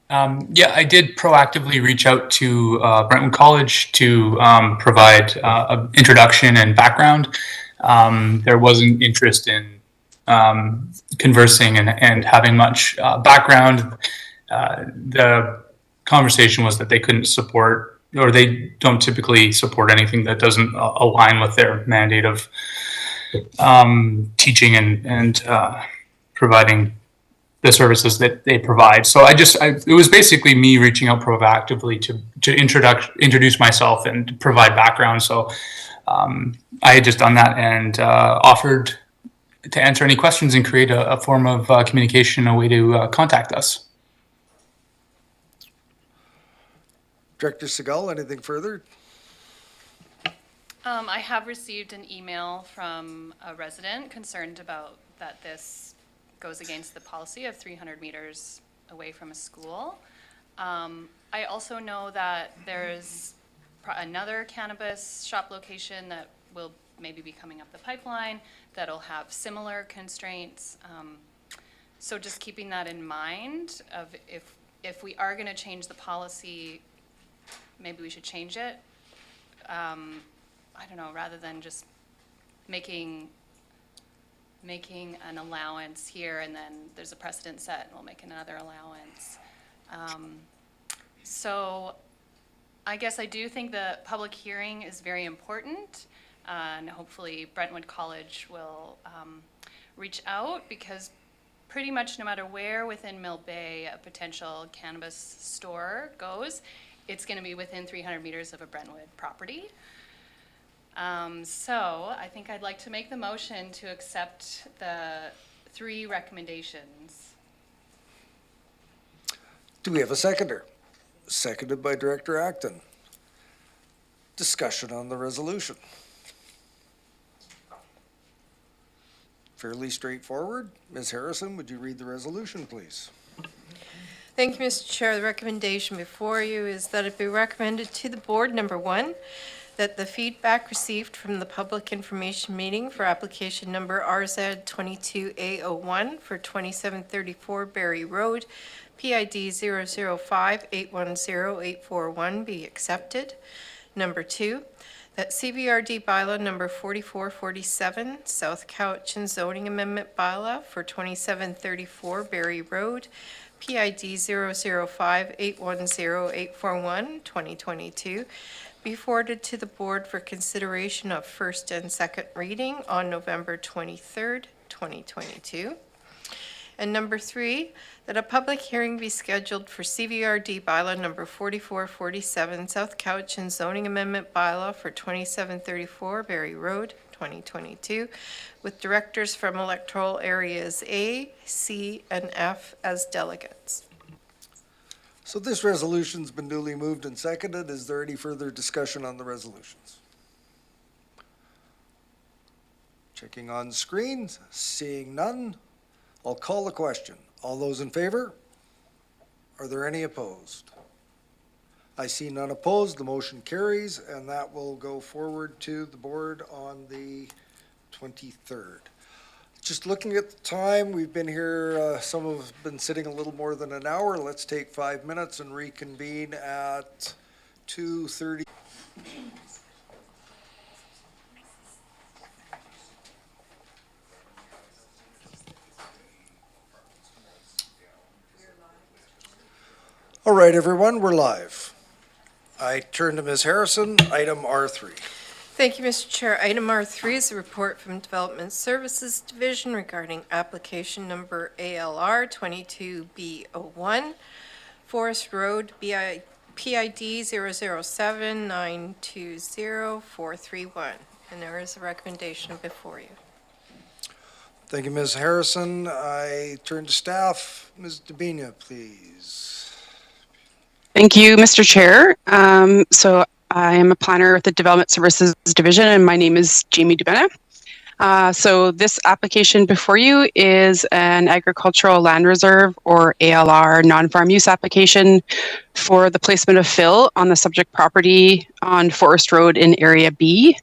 Yeah, I did proactively reach out to Brentwood College to provide an introduction and background. There wasn't interest in conversing and having much background. The conversation was that they couldn't support, or they don't typically support anything that doesn't align with their mandate of teaching and providing the services that they provide. So it was basically me reaching out proactively to introduce myself and provide background. So I had just done that and offered to answer any questions and create a form of communication, a way to contact us. Director Segal, anything further? I have received an email from a resident concerned about that this goes against the policy of 300 meters away from a school. I also know that there's another cannabis shop location that will maybe be coming up the pipeline that'll have similar constraints. So just keeping that in mind of if we are going to change the policy, maybe we should change it. I don't know, rather than just making an allowance here and then there's a precedent set and we'll make another allowance. So I guess I do think the public hearing is very important, and hopefully Brentwood College will reach out, because pretty much no matter where within Mill Bay a potential cannabis store goes, it's going to be within 300 meters of a Brentwood property. So I think I'd like to make the motion to accept the 3 recommendations. Do we have a seconder? Seconded by Director Acton. Discussion on the resolution. Fairly straightforward. Ms. Harrison, would you read the resolution, please? Thank you, Mr. Chair. The recommendation before you is that it be recommended to the board, number 1, that the feedback received from the public information meeting for application number RZ22A01 for 2734 Berry Road, PID 005810841 be accepted. Number 2, that CVRD bylaw number 4447, South Cowichan zoning amendment bylaw for 2734 Berry Road, PID 005810841, 2022, be forwarded to the board for consideration of first and second reading on November 23rd, 2022. And number 3, that a public hearing be scheduled for CVRD bylaw number 4447, South Cowichan zoning amendment bylaw for 2734 Berry Road, 2022, with directors from electoral areas A, C, and F as delegates. So this resolution's been duly moved and seconded. Is there any further discussion on the resolutions? Checking on screen, seeing none. I'll call the question. All those in favor? Are there any opposed? I see none opposed. The motion carries, and that will go forward to the board on the 23rd. Just looking at the time, we've been here, some have been sitting a little more than an hour. Let's take 5 minutes and reconvene at 2:30. All right, everyone, we're live. I turn to Ms. Harrison, item R3. Thank you, Mr. Chair. Item R3 is a report from Development Services Division regarding application number ALR 22B01, Forest Road PID 007920431. And there is a recommendation before you. Thank you, Ms. Harrison. I turn to staff. Ms. Dabina, please. Thank you, Mr. Chair. So I am a planner with the Development Services Division, and my name is Jamie Dubena. So this application before you is an agricultural land reserve, or ALR, non-farm use application for the placement of fill on the subject property on Forest Road in Area B.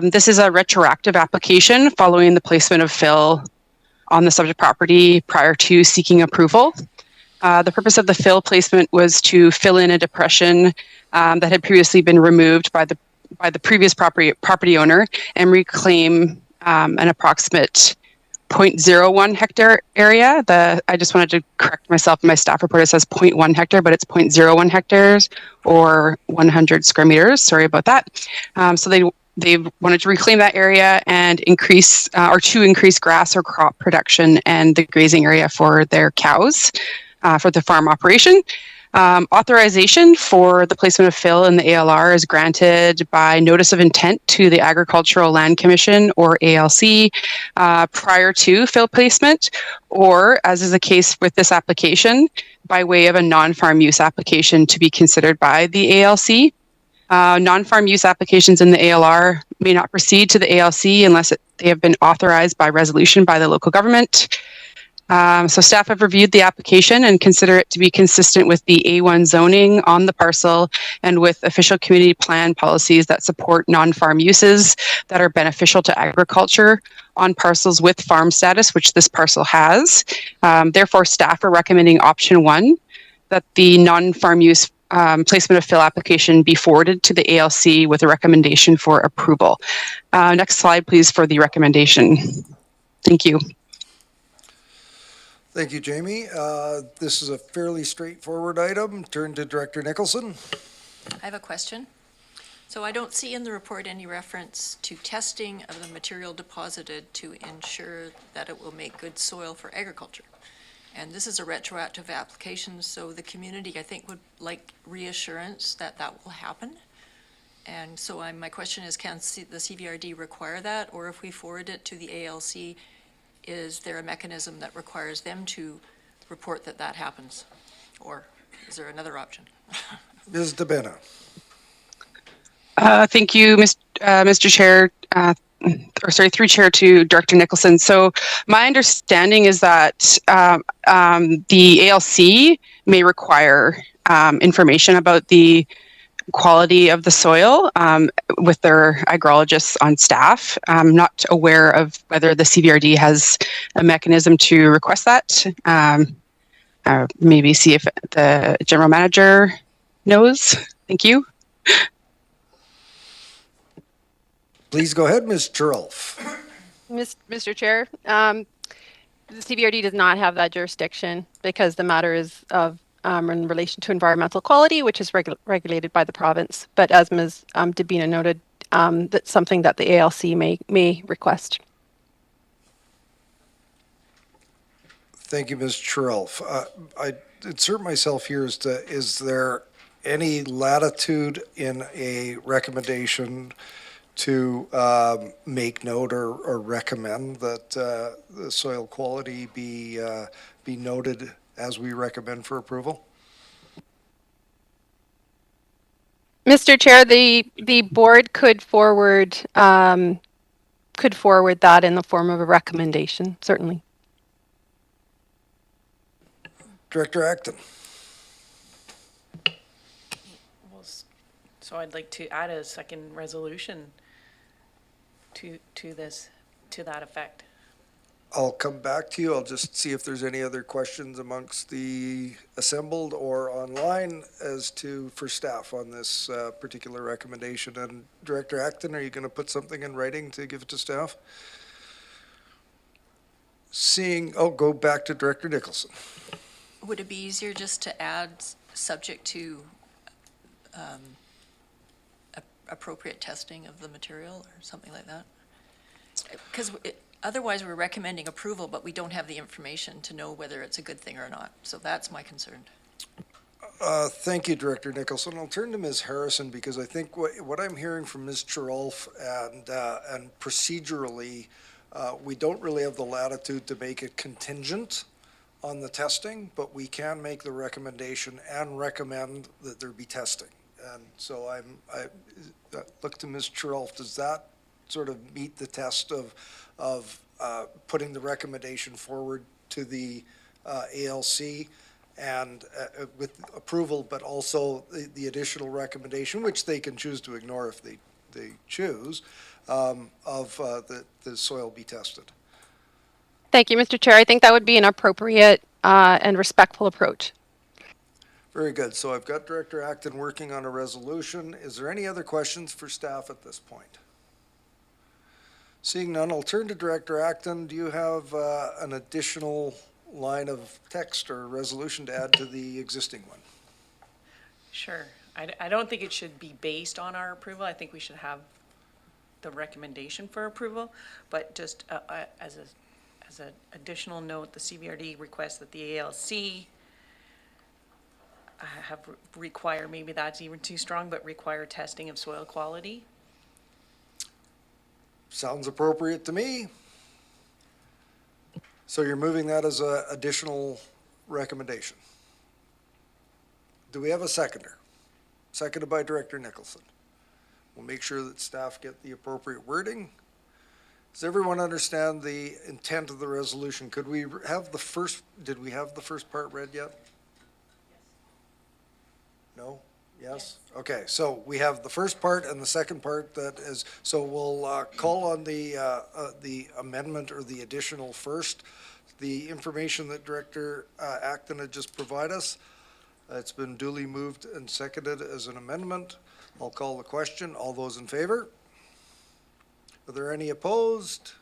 This is a retroactive application following the placement of fill on the subject property prior to seeking approval. The purpose of the fill placement was to fill in a depression that had previously been removed by the previous property owner and reclaim an approximate 0.01 hectare area. I just wanted to correct myself in my staff report. It says 0.1 hectare, but it's 0.01 hectares or 100 square meters. Sorry about that. So they wanted to reclaim that area and increase grass or crop production and the grazing area for their cows. For the farm operation. Authorization for the placement of fill in the ALR is granted by notice of intent to the Agricultural Land Commission, or ALC, prior to fill placement, or, as is the case with this application, by way of a non-farm use application to be considered by the ALC. Non-farm use applications in the ALR may not proceed to the ALC unless they have been authorized by resolution by the local government. So staff have reviewed the application and consider it to be consistent with the A1 zoning on the parcel and with official community plan policies that support non-farm uses that are beneficial to agriculture on parcels with farm status, which this parcel has. Therefore, staff are recommending option 1, that the non-farm use placement of fill application be forwarded to the ALC with a recommendation for approval. Next slide, please, for the recommendation. Thank you. Thank you, Jamie. This is a fairly straightforward item. Turn to Director Nicholson. I have a question. So I don't see in the report any reference to testing of the material deposited to ensure that it will make good soil for agriculture. And this is a retroactive application, so the community, I think, would like reassurance that that will happen. And so my question is, can the CVRD require that? Or if we forward it to the ALC, is there a mechanism that requires them to report that that happens? Or is there another option? Ms. Dabena. Thank you, Mr. Chair, through Chair to Director Nicholson. So my understanding is that the ALC may require information about the quality of the soil with their agrologists on staff. I'm not aware of whether the CVRD has a mechanism to request that. Maybe see if the general manager knows. Thank you. Please go ahead, Ms. Churlf. Mr. Chair, the CVRD does not have that jurisdiction because the matter is of in relation to environmental quality, which is regulated by the province. But as Ms. Dabina noted, that's something that the ALC may request. Thank you, Ms. Churlf. I insert myself here as to, is there any latitude in a recommendation to make note or recommend that the soil quality be noted as we recommend for approval? Mr. Chair, the board could forward that in the form of a recommendation, certainly. Director Acton. So I'd like to add a second resolution to this, to that effect. I'll come back to you. I'll just see if there's any other questions amongst the assembled or online as to, for staff on this particular recommendation. And Director Acton, are you going to put something in writing to give it to staff? Go back to Director Nicholson. Would it be easier just to add subject to appropriate testing of the material or something like that? Because otherwise we're recommending approval, but we don't have the information to know whether it's a good thing or not. So that's my concern. Thank you, Director Nicholson. I'll turn to Ms. Harrison because I think what I'm hearing from Ms. Chirolf and procedurally, we don't really have the latitude to make it contingent on the testing, but we can make the recommendation and recommend that there be testing. And so I look to Ms. Chirolf. Does that sort of meet the test of putting the recommendation forward to the ALC and with approval, but also the additional recommendation, which they can choose to ignore if they choose, of the soil be tested? Thank you, Mr. Chair. I think that would be an appropriate and respectful approach. Very good. So I've got Director Acton working on a resolution. Is there any other questions for staff at this point? Seeing none, I'll turn to Director Acton. Do you have an additional line of text or resolution to add to the existing one? Sure. I don't think it should be based on our approval. I think we should have the recommendation for approval, but just as an additional note, the CVRD requests that the ALC require, maybe that's even too strong, but require testing of soil quality. Sounds appropriate to me. So you're moving that as an additional recommendation. Do we have a seconder? Seconded by Director Nicholson. We'll make sure that staff get the appropriate wording. Does everyone understand the intent of the resolution? Could we have the first, did we have the first part read yet? No? Yes? Okay, so we have the first part and the second part that is, so we'll call on the amendment or the additional first. The information that Director Acton had just provided us, it's been duly moved and seconded as an amendment. I'll call the question. All those in favor? Are there any opposed?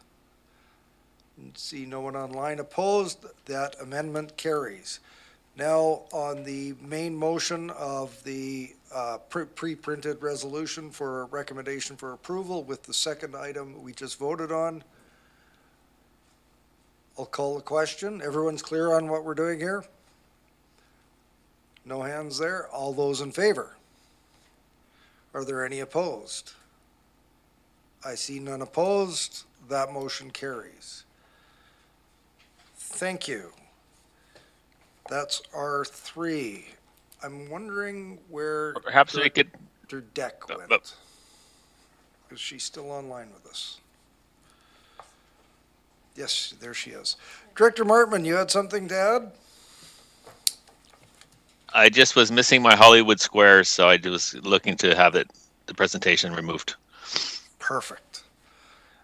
See no one online opposed. That amendment carries. Now on the main motion of the pre-printed resolution for recommendation for approval with the second item we just voted on, I'll call the question. Everyone's clear on what we're doing here? No hands there. All those in favor? Are there any opposed? I see none opposed. That motion carries. Thank you. That's R3. I'm wondering where Perhaps we could. Director Deck went. Is she still online with us? Yes, there she is. Director Martman, you had something to add? I just was missing my Hollywood squares, so I was looking to have the presentation removed. Perfect.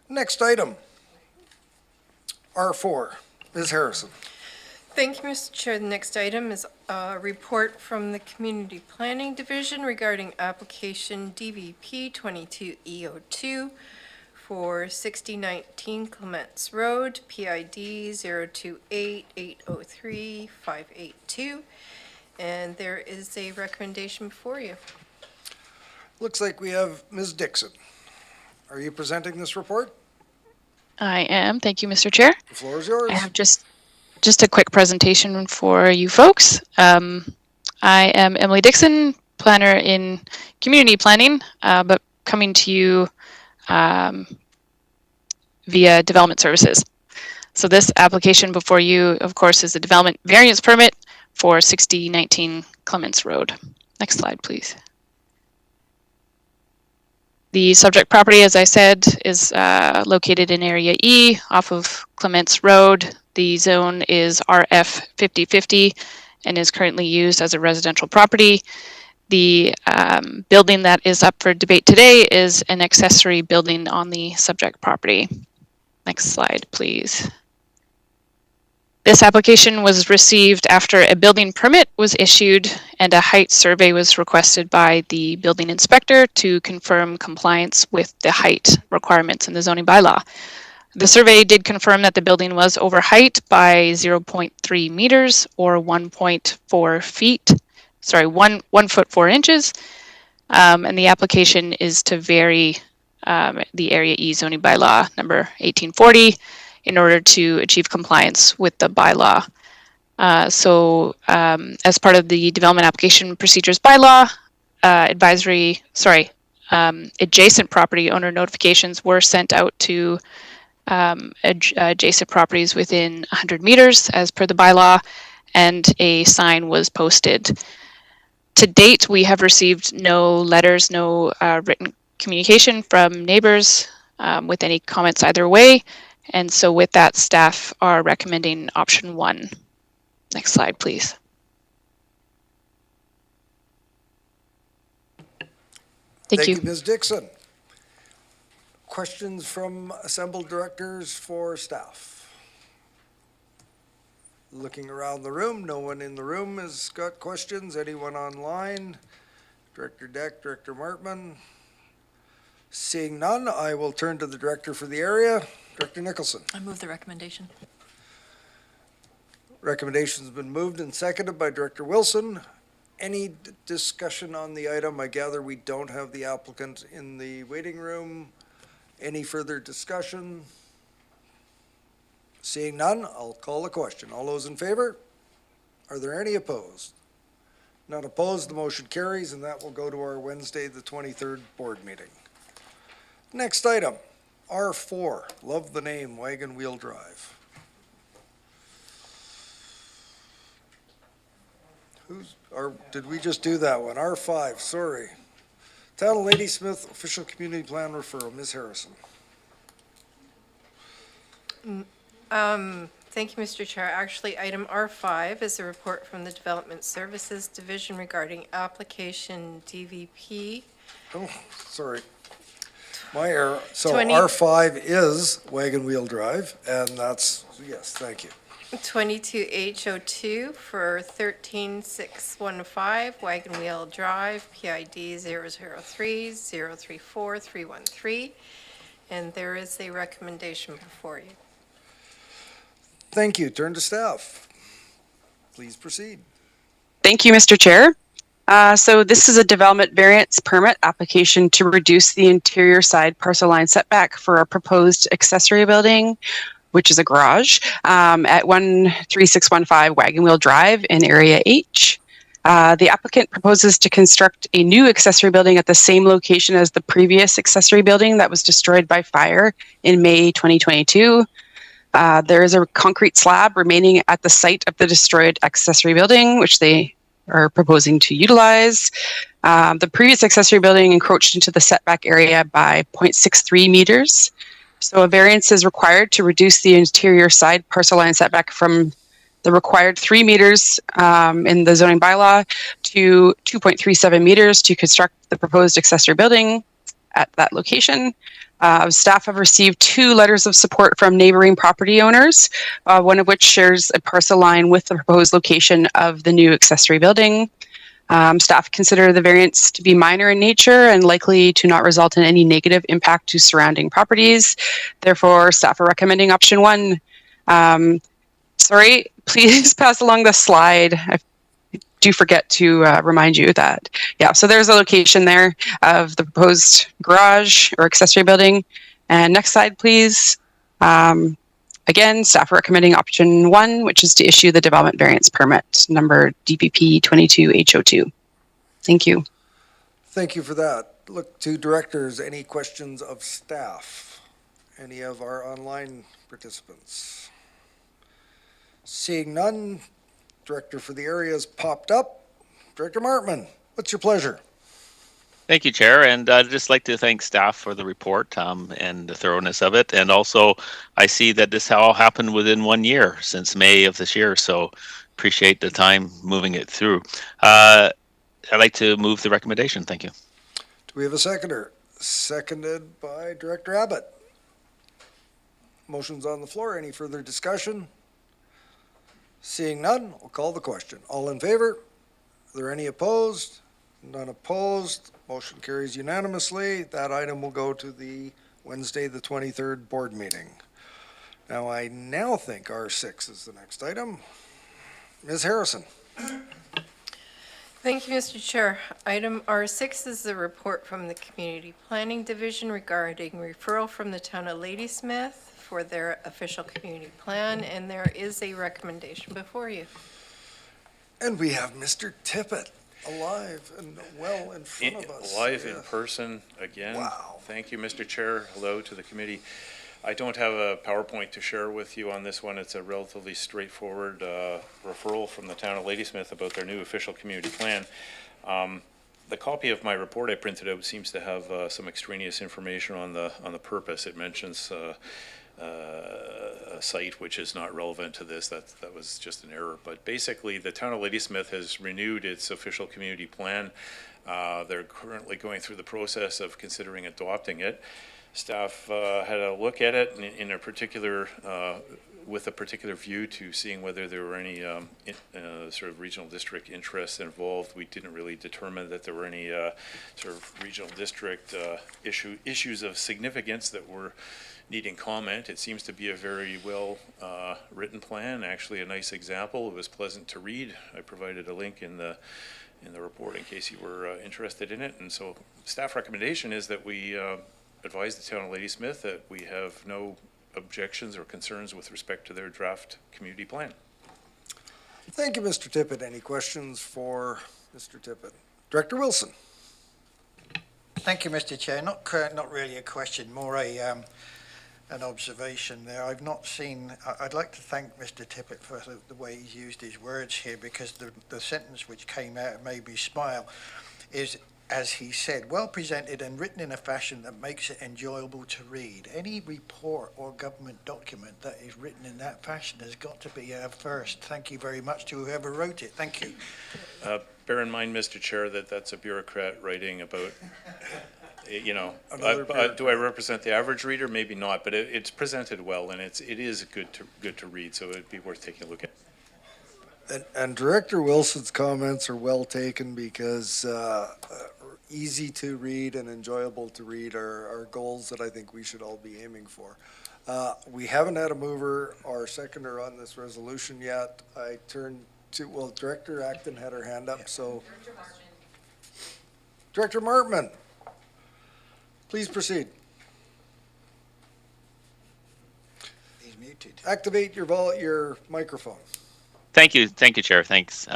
Next item. R4. Ms. Harrison. Thank you, Mr. Chair. The next item is a report from the Community Planning Division regarding application DVP 22E02 for 6019 Clements Road, PID 028803582. And there is a recommendation before you. Looks like we have Ms. Dixon. Are you presenting this report? I am. Thank you, Mr. Chair. The floor is yours. I have just a quick presentation for you folks. I am Emily Dixon, planner in community planning, but coming to you via development services. So this application before you, of course, is a development variance permit for 6019 Clements Road. Next slide, please. The subject property, as I said, is located in Area E off of Clements Road. The zone is RF 5050 and is currently used as a residential property. The building that is up for debate today is an accessory building on the subject property. Next slide, please. This application was received after a building permit was issued and a height survey was requested by the building inspector to confirm compliance with the height requirements in the zoning bylaw. The survey did confirm that the building was over height by 0.3 meters or 1.4 feet, sorry, 1 foot 4 inches. And the application is to vary the Area E zoning bylaw number 1840 in order to achieve compliance with the bylaw. As part of the development application procedures bylaw, adjacent property owner notifications were sent out to adjacent properties within 100 meters as per the bylaw, and a sign was posted. To date, we have received no letters, no written communication from neighbors with any comments either way. And so with that, staff are recommending option 1. Next slide, please. Thank you. Ms. Dixon. Questions from assembled directors for staff? Looking around the room, no one in the room has got questions. Anyone online? Director Deck, Director Martman? Seeing none, I will turn to the director for the area, Director Nicholson. I move the recommendation. Recommendation's been moved and seconded by Director Wilson. Any discussion on the item? I gather we don't have the applicant in the waiting room. Any further discussion? Seeing none, I'll call the question. All those in favor? Are there any opposed? None opposed, the motion carries, and that will go to our Wednesday, the 23rd board meeting. Next item, R4, love the name, Wagon Wheel Drive. Did we just do that one? R5, sorry. Town of Ladysmith Official Community Plan Referral, Ms. Harrison. Thank you, Mr. Chair. Actually, item R5 is a report from the Development Services Division regarding application DVP. Oh, sorry. My error. So 20 R5 is Wagon Wheel Drive, and that's, yes, thank you. 22H02 for 13615 Wagon Wheel Drive, PID 003-034313. And there is a recommendation before you. Thank you. Turn to staff. Please proceed. Thank you, Mr. Chair. So this is a development variance permit application to reduce the interior side parcel line setback for a proposed accessory building, which is a garage, at 13615 Wagon Wheel Drive in Area H. The applicant proposes to construct a new accessory building at the same location as the previous accessory building that was destroyed by fire in May 2022. There is a concrete slab remaining at the site of the destroyed accessory building, which they are proposing to utilize. The previous accessory building encroached into the setback area by 0.63 meters. So a variance is required to reduce the interior side parcel line setback from the required 3 meters in the zoning bylaw to 2.37 meters to construct the proposed accessory building at that location. Staff have received 2 letters of support from neighboring property owners, one of which shares a parcel line with the proposed location of the new accessory building. Staff consider the variance to be minor in nature and likely to not result in any negative impact to surrounding properties. Therefore, staff are recommending option 1. Sorry, please pass along the slide. I do forget to remind you that. Yeah, so there's a location there of the proposed garage or accessory building. And next slide, please. Again, staff are recommending option 1, which is to issue the development variance permit number DPP 22H02. Thank you. Thank you for that. Look to directors, any questions of staff? Any of our online participants? Seeing none, director for the area has popped up. Director Martman, what's your pleasure? Thank you, Chair, and I'd just like to thank staff for the report and the thoroughness of it. And also, I see that this all happened within 1 year since May of this year, so appreciate the time moving it through. I'd like to move the recommendation. Thank you. Do we have a seconder? Seconded by Director Abbott. Motion's on the floor. Any further discussion? Seeing none, I'll call the question. All in favor? Are there any opposed? None opposed. Motion carries unanimously. That item will go to the Wednesday, the 23rd board meeting. Now, I think R6 is the next item. Ms. Harrison. Thank you, Mr. Chair. Item R6 is the report from the Community Planning Division regarding referral from the town of Ladysmith for their official community plan, and there is a recommendation before you. And we have Mr. Tippett alive and well in front of us. Live in person again. Wow. Thank you, Mr. Chair. Hello to the committee. I don't have a PowerPoint to share with you on this one. It's a relatively straightforward referral from the town of Ladysmith about their new official community plan. The copy of my report I printed out seems to have some extraneous information on the purpose. It mentions a site which is not relevant to this. That was just an error. But basically, the town of Ladysmith has renewed its official community plan. They're currently going through the process of considering adopting it. Staff had a look at it in a particular, with a particular view to seeing whether there were any sort of regional district interests involved. We didn't really determine that there were any sort of regional district issues of significance that were needing comment. It seems to be a very well written plan, actually a nice example. It was pleasant to read. I provided a link in the report in case you were interested in it. And so staff recommendation is that we advise the town of Ladysmith that we have no objections or concerns with respect to their draft community plan. Thank you, Mr. Tippett. Any questions for Mr. Tippett? Director Wilson. Thank you, Mr. Chair. Not really a question, more an observation there. I've not seen, I'd like to thank Mr. Tippett for the way he's used his words here, because the sentence which came out and made me smile is, as he said, well presented and written in a fashion that makes it enjoyable to read. Any report or government document that is written in that fashion has got to be a first. Thank you very much to whoever wrote it. Thank you. Bear in mind, Mr. Chair, that that's a bureaucrat writing about, you know, do I represent the average reader? Maybe not, but it's presented well, and it is good to read, so it'd be worth taking a look at. And Director Wilson's comments are well taken, because easy to read and enjoyable to read are goals that I think we should all be aiming for. We haven't had a mover or seconder on this resolution yet. I turn to, well, Director Acton had her hand up, so. Director Martman, please proceed. He's muted. Activate your microphone. Thank you, Chair. Thanks.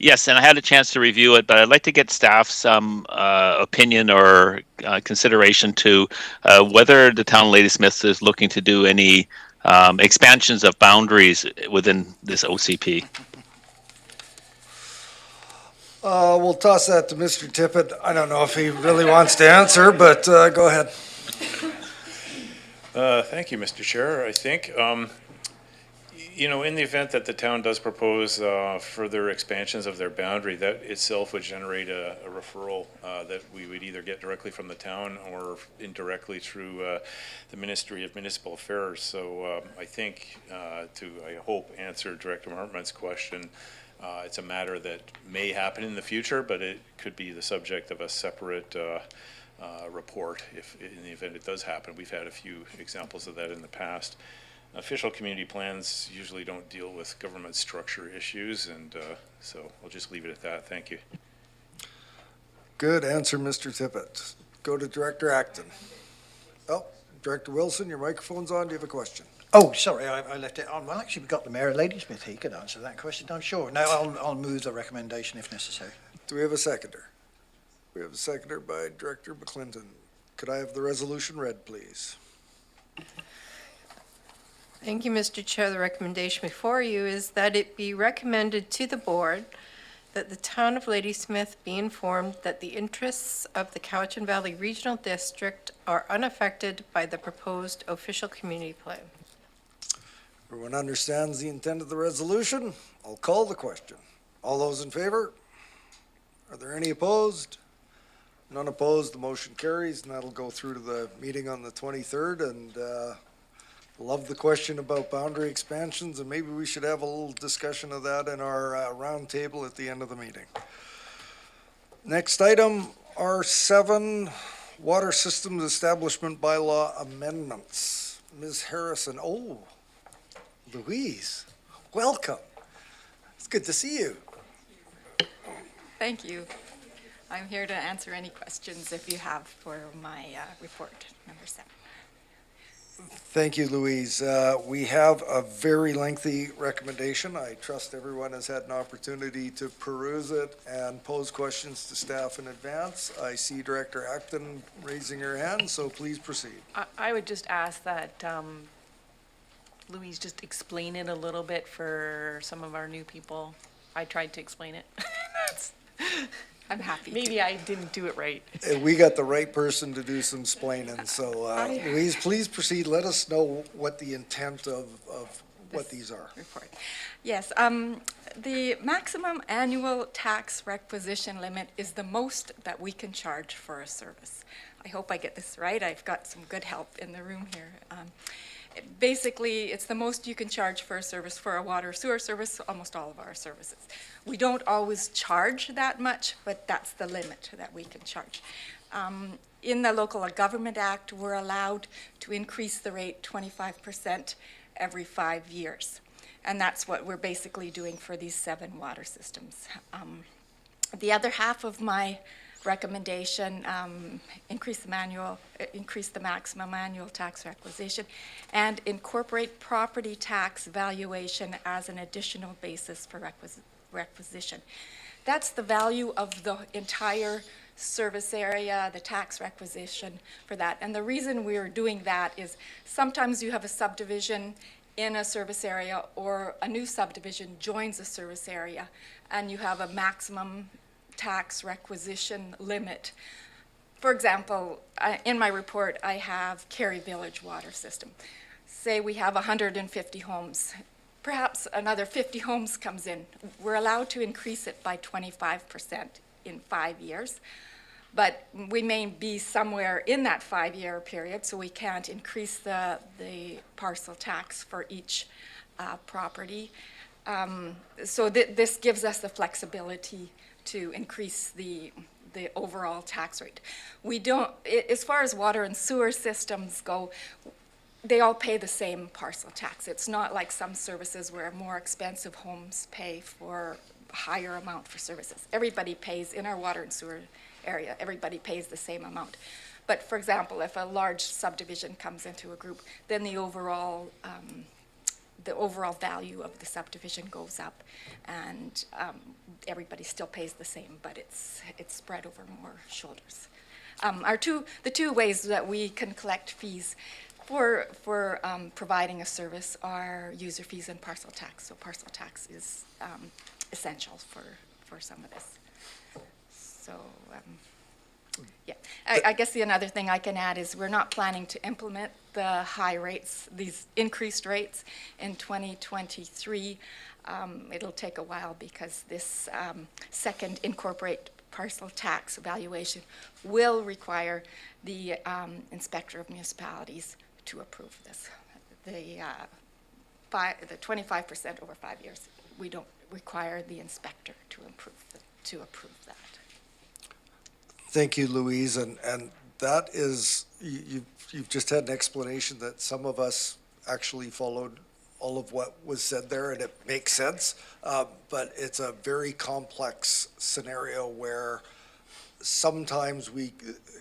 Yes, and I had a chance to review it, but I'd like to get staff's opinion or consideration to whether the town of Ladysmith is looking to do any expansions of boundaries within this OCP. We'll toss that to Mr. Tippett. I don't know if he really wants to answer, but go ahead. Thank you, Mr. Chair. I think, you know, in the event that the town does propose further expansions of their boundary, that itself would generate a referral that we would either get directly from the town or indirectly through the Ministry of Municipal Affairs. So I think, I hope, answer Director Martman's question. It's a matter that may happen in the future, but it could be the subject of a separate report if in the event it does happen. We've had a few examples of that in the past. Official community plans usually don't deal with government structure issues, and so I'll just leave it at that. Thank you. Good answer, Mr. Tippett. Go to Director Acton. Oh, Director Wilson, your microphone's on. Do you have a question? Oh, sorry, I left it on. Well, actually, we've got the Mayor of Ladysmith. He could answer that question, I'm sure. No, I'll move the recommendation if necessary. Do we have a seconder? We have a seconder by Director McClinton. Could I have the resolution read, please? Thank you, Mr. Chair. The recommendation before you is that it be recommended to the board that the town of Ladysmith be informed that the interests of the Cowichan Valley Regional District are unaffected by the proposed official community plan. Everyone understands the intent of the resolution? I'll call the question. All those in favor? Are there any opposed? None opposed, the motion carries, and that'll go through to the meeting on the 23rd, and love the question about boundary expansions, and maybe we should have a little discussion of that in our round table at the end of the meeting. Next item, R7, Water Systems Establishment Bylaw Amendments. Ms. Harrison, oh, Louise, welcome. It's good to see you. Thank you. I'm here to answer any questions if you have for my report, number 7. Thank you, Louise. We have a very lengthy recommendation. I trust everyone has had an opportunity to peruse it and pose questions to staff in advance. I see Director Acton raising her hand, so please proceed. I would just ask that Louise just explain it a little bit for some of our new people. I tried to explain it. I'm happy. Maybe I didn't do it right. We got the right person to do some splaining, so Louise, please proceed. Let us know what the intent of what these are. Report. Yes, the maximum annual tax requisition limit is the most that we can charge for a service. I hope I get this right. I've got some good help in the room here. Basically, it's the most you can charge for a service, for a water sewer service, almost all of our services. We don't always charge that much, but that's the limit that we can charge. In the Local Government Act, we're allowed to increase the rate 25% every 5 years. And that's what we're basically doing for these 7 water systems. The other half of my recommendation, increase the maximum annual tax requisition and incorporate property tax valuation as an additional basis for requisition. That's the value of the entire service area, the tax requisition for that. And the reason we're doing that is sometimes you have a subdivision in a service area or a new subdivision joins a service area and you have a maximum tax requisition limit. For example, in my report, I have Cary Village water system. Say we have 150 homes. Perhaps another 50 homes comes in. We're allowed to increase it by 25% in 5 years, but we may be somewhere in that 5-year period, so we can't increase the parcel tax for each property. So this gives us the flexibility to increase the overall tax rate. We don't, as far as water and sewer systems go, they all pay the same parcel tax. It's not like some services where more expensive homes pay for a higher amount for services. Everybody pays, in our water and sewer area, everybody pays the same amount. But for example, if a large subdivision comes into a group, then the overall value of the subdivision goes up, and everybody still pays the same, but it's spread over more shoulders. The two ways that we can collect fees for providing a service are user fees and parcel tax. So parcel tax is essential for some of this. So yeah, I guess the another thing I can add is we're not planning to implement the high rates, these increased rates in 2023. It'll take a while because this second incorporate parcel tax evaluation will require the inspector of municipalities to approve this. The 25% over 5 years, we don't require the inspector to approve that. Thank you, Louise, and that is, you've just had an explanation that some of us actually followed all of what was said there, and it makes sense, but it's a very complex scenario where sometimes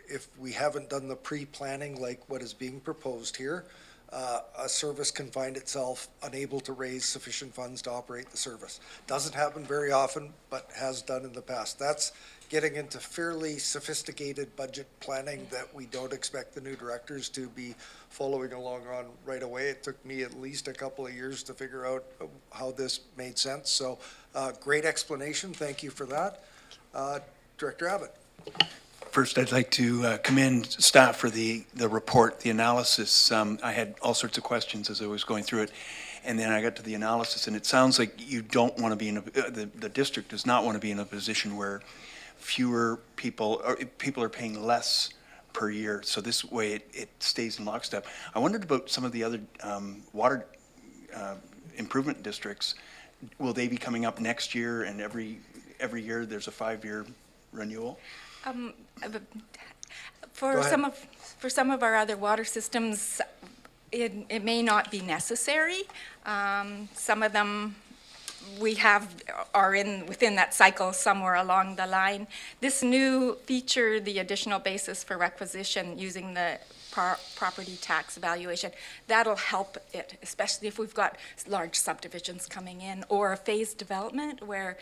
if we haven't done the pre-planning like what is being proposed here, a service can find itself unable to raise sufficient funds to operate the service. Doesn't happen very often, but has done in the past. That's getting into fairly sophisticated budget planning that we don't expect the new directors to be following along on right away. It took me at least a couple of years to figure out how this made sense. So great explanation. Thank you for that. Director Abbott. First, I'd like to commend staff for the report, the analysis. I had all sorts of questions as I was going through it, and then I got to the analysis, and it sounds like you don't want to be in the district does not want to be in a position where fewer people, or people are paying less per year. So this way it stays in lockstep. I wondered about some of the other water improvement districts. Will they be coming up next year, and every year there's a 5-year renewal? For some of our other water systems, it may not be necessary. Some of them are within that cycle somewhere along the line. This new feature, the additional basis for requisition using the property tax valuation, that'll help it, especially if we've got large subdivisions coming in or a phased development where,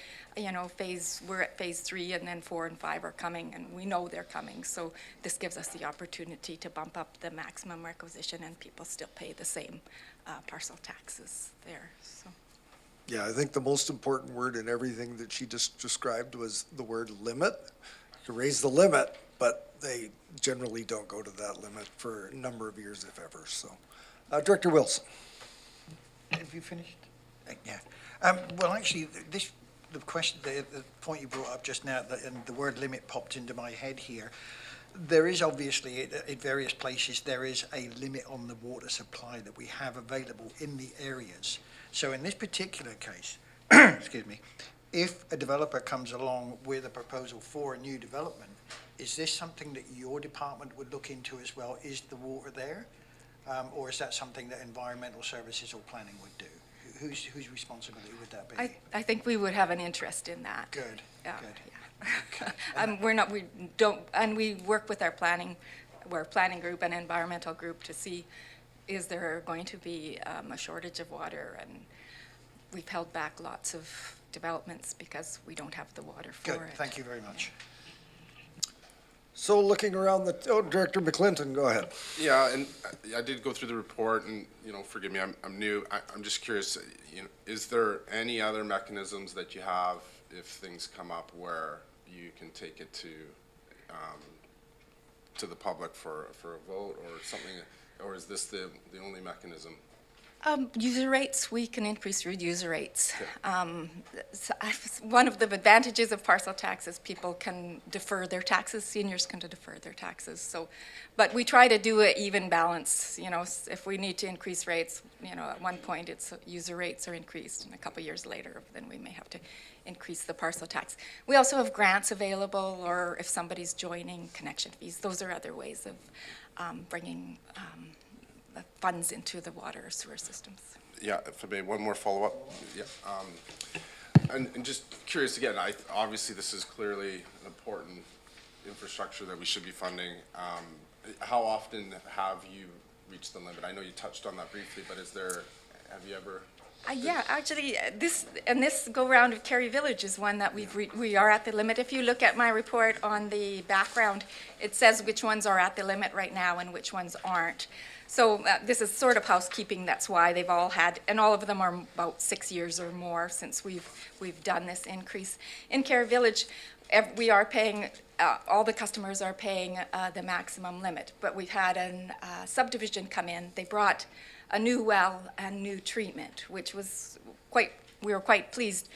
we're at phase 3 and then 4 and 5 are coming, and we know they're coming. So this gives us the opportunity to bump up the maximum requisition and people still pay the same parcel taxes there. So. Yeah, I think the most important word in everything that she just described was the word limit. You can raise the limit, but they generally don't go to that limit for a number of years, if ever. So, Director Wilson. Have you finished? Yeah. Well, actually, the question, the point you brought up just now, and the word limit popped into my head here. There is obviously, at various places, there is a limit on the water supply that we have available in the areas. So in this particular case, excuse me, if a developer comes along with a proposal for a new development, is this something that your department would look into as well? Is the water there? Or is that something that environmental services or planning would do? Whose responsibility would that be? I think we would have an interest in that. Good, Yeah. good. Yeah. We don't, and we work with our planning group and environmental group to see, is there going to be a shortage of water? And we've held back lots of developments because we don't have the water for it. Good, thank you very much. So looking around Director McClinton, go ahead. Yeah, and I did go through the report, and forgive me, I'm new. I'm just curious. Is there any other mechanisms that you have if things come up where you can take it to the public for a vote or something, or is this the only mechanism? User rates, we can increase your user rates. One of the advantages of parcel tax is people can defer their taxes, seniors can defer their taxes. So, but we try to do an even balance. If we need to increase rates, at one point it's user rates are increased, and a couple years later, then we may have to increase the parcel tax. We also have grants available, or if somebody's joining, connection fees. Those are other ways of bringing funds into the water or sewer systems. Yeah, if I may, one more follow-up. Yeah, and just curious again. Obviously, this is clearly an important infrastructure that we should be funding. How often have you reached the limit? I know you touched on that briefly, but have you ever? Yeah, actually, this go round of Kerry Village is one that we are at the limit. If you look at my report on the background, it says which ones are at the limit right now and which ones aren't. So this is sort of housekeeping. That's why they've all had, and all of them are about 6 years or more since we've done this increase. In Kerry Village, we are paying, all the customers are paying the maximum limit, but we've had a subdivision come in. They brought a new well and new treatment, which was we were quite pleased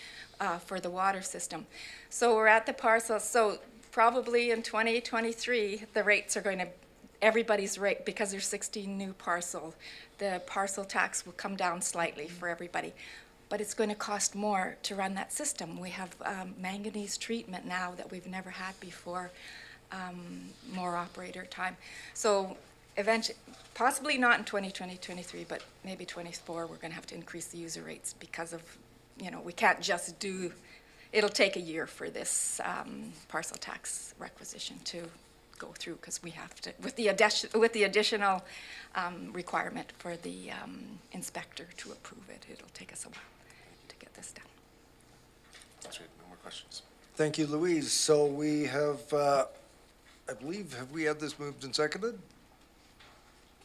for the water system. So we're at the parcel, so probably in 2023, the rates are going to, everybody's rate, because there's 16 new parcel, the parcel tax will come down slightly for everybody. But it's going to cost more to run that system. We have manganese treatment now that we've never had before, more operator time. So eventually, possibly not in 2023, but maybe 24, we're going to have to increase the user rates because of, we can't just do, it'll take a year for this parcel tax requisition to go through, because we have to, with the additional requirement for the inspector to approve it, it'll take us a while to get this done. That's right, no more questions. Thank you, Louise. So we have, I believe, have we had this moved and seconded?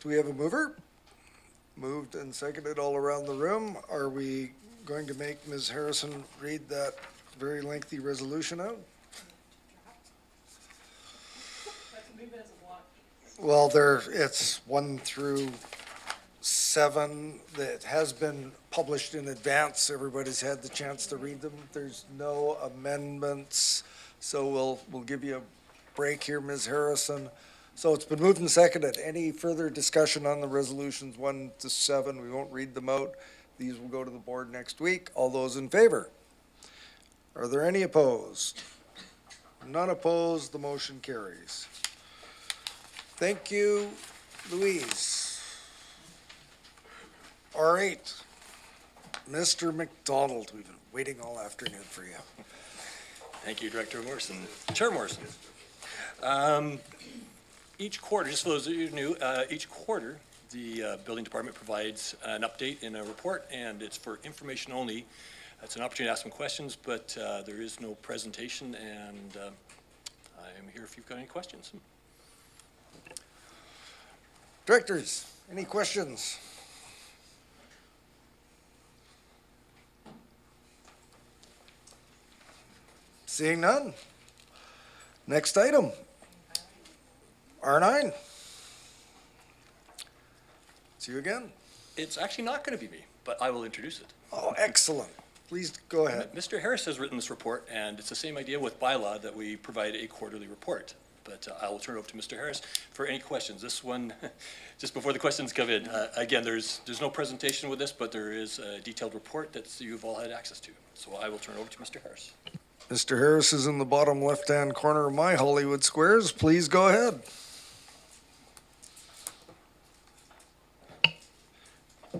Do we have a mover? Moved and seconded all around the room. Are we going to make Ms. Harrison read that very lengthy resolution out? Well, it's 1 through 7 that has been published in advance. Everybody's had the chance to read them. There's no amendments, so we'll give you a break here, Ms. Harrison. So it's been moved and seconded. Any further discussion on the resolutions 1 to 7? We won't read them out. These will go to the board next week. All those in favor? Are there any opposed? None opposed, the motion carries. Thank you, Louise. All right, Mr. McDonald, we've been waiting all afternoon for you. Thank you, Director Morrison. Chair Morrison. Each quarter, just for those of you new, each quarter, the building department provides an update in a report, and it's for information only. It's an opportunity to ask some questions, but there is no presentation, and I am here if you've got any questions. Directors, any questions? Seeing none. Next item. R9. It's you again. It's actually not going to be me, but I will introduce it. Oh, excellent. Please go ahead. Mr. Harris has written this report, and it's the same idea with bylaw that we provide a quarterly report. But I will turn it over to Mr. Harris for any questions. This one, just before the questions come in, again, there's no presentation with this, but there is a detailed report that you've all had access to. So I will turn it over to Mr. Harris. Mr. Harris is in the bottom left-hand corner of my Hollywood squares. Please go ahead.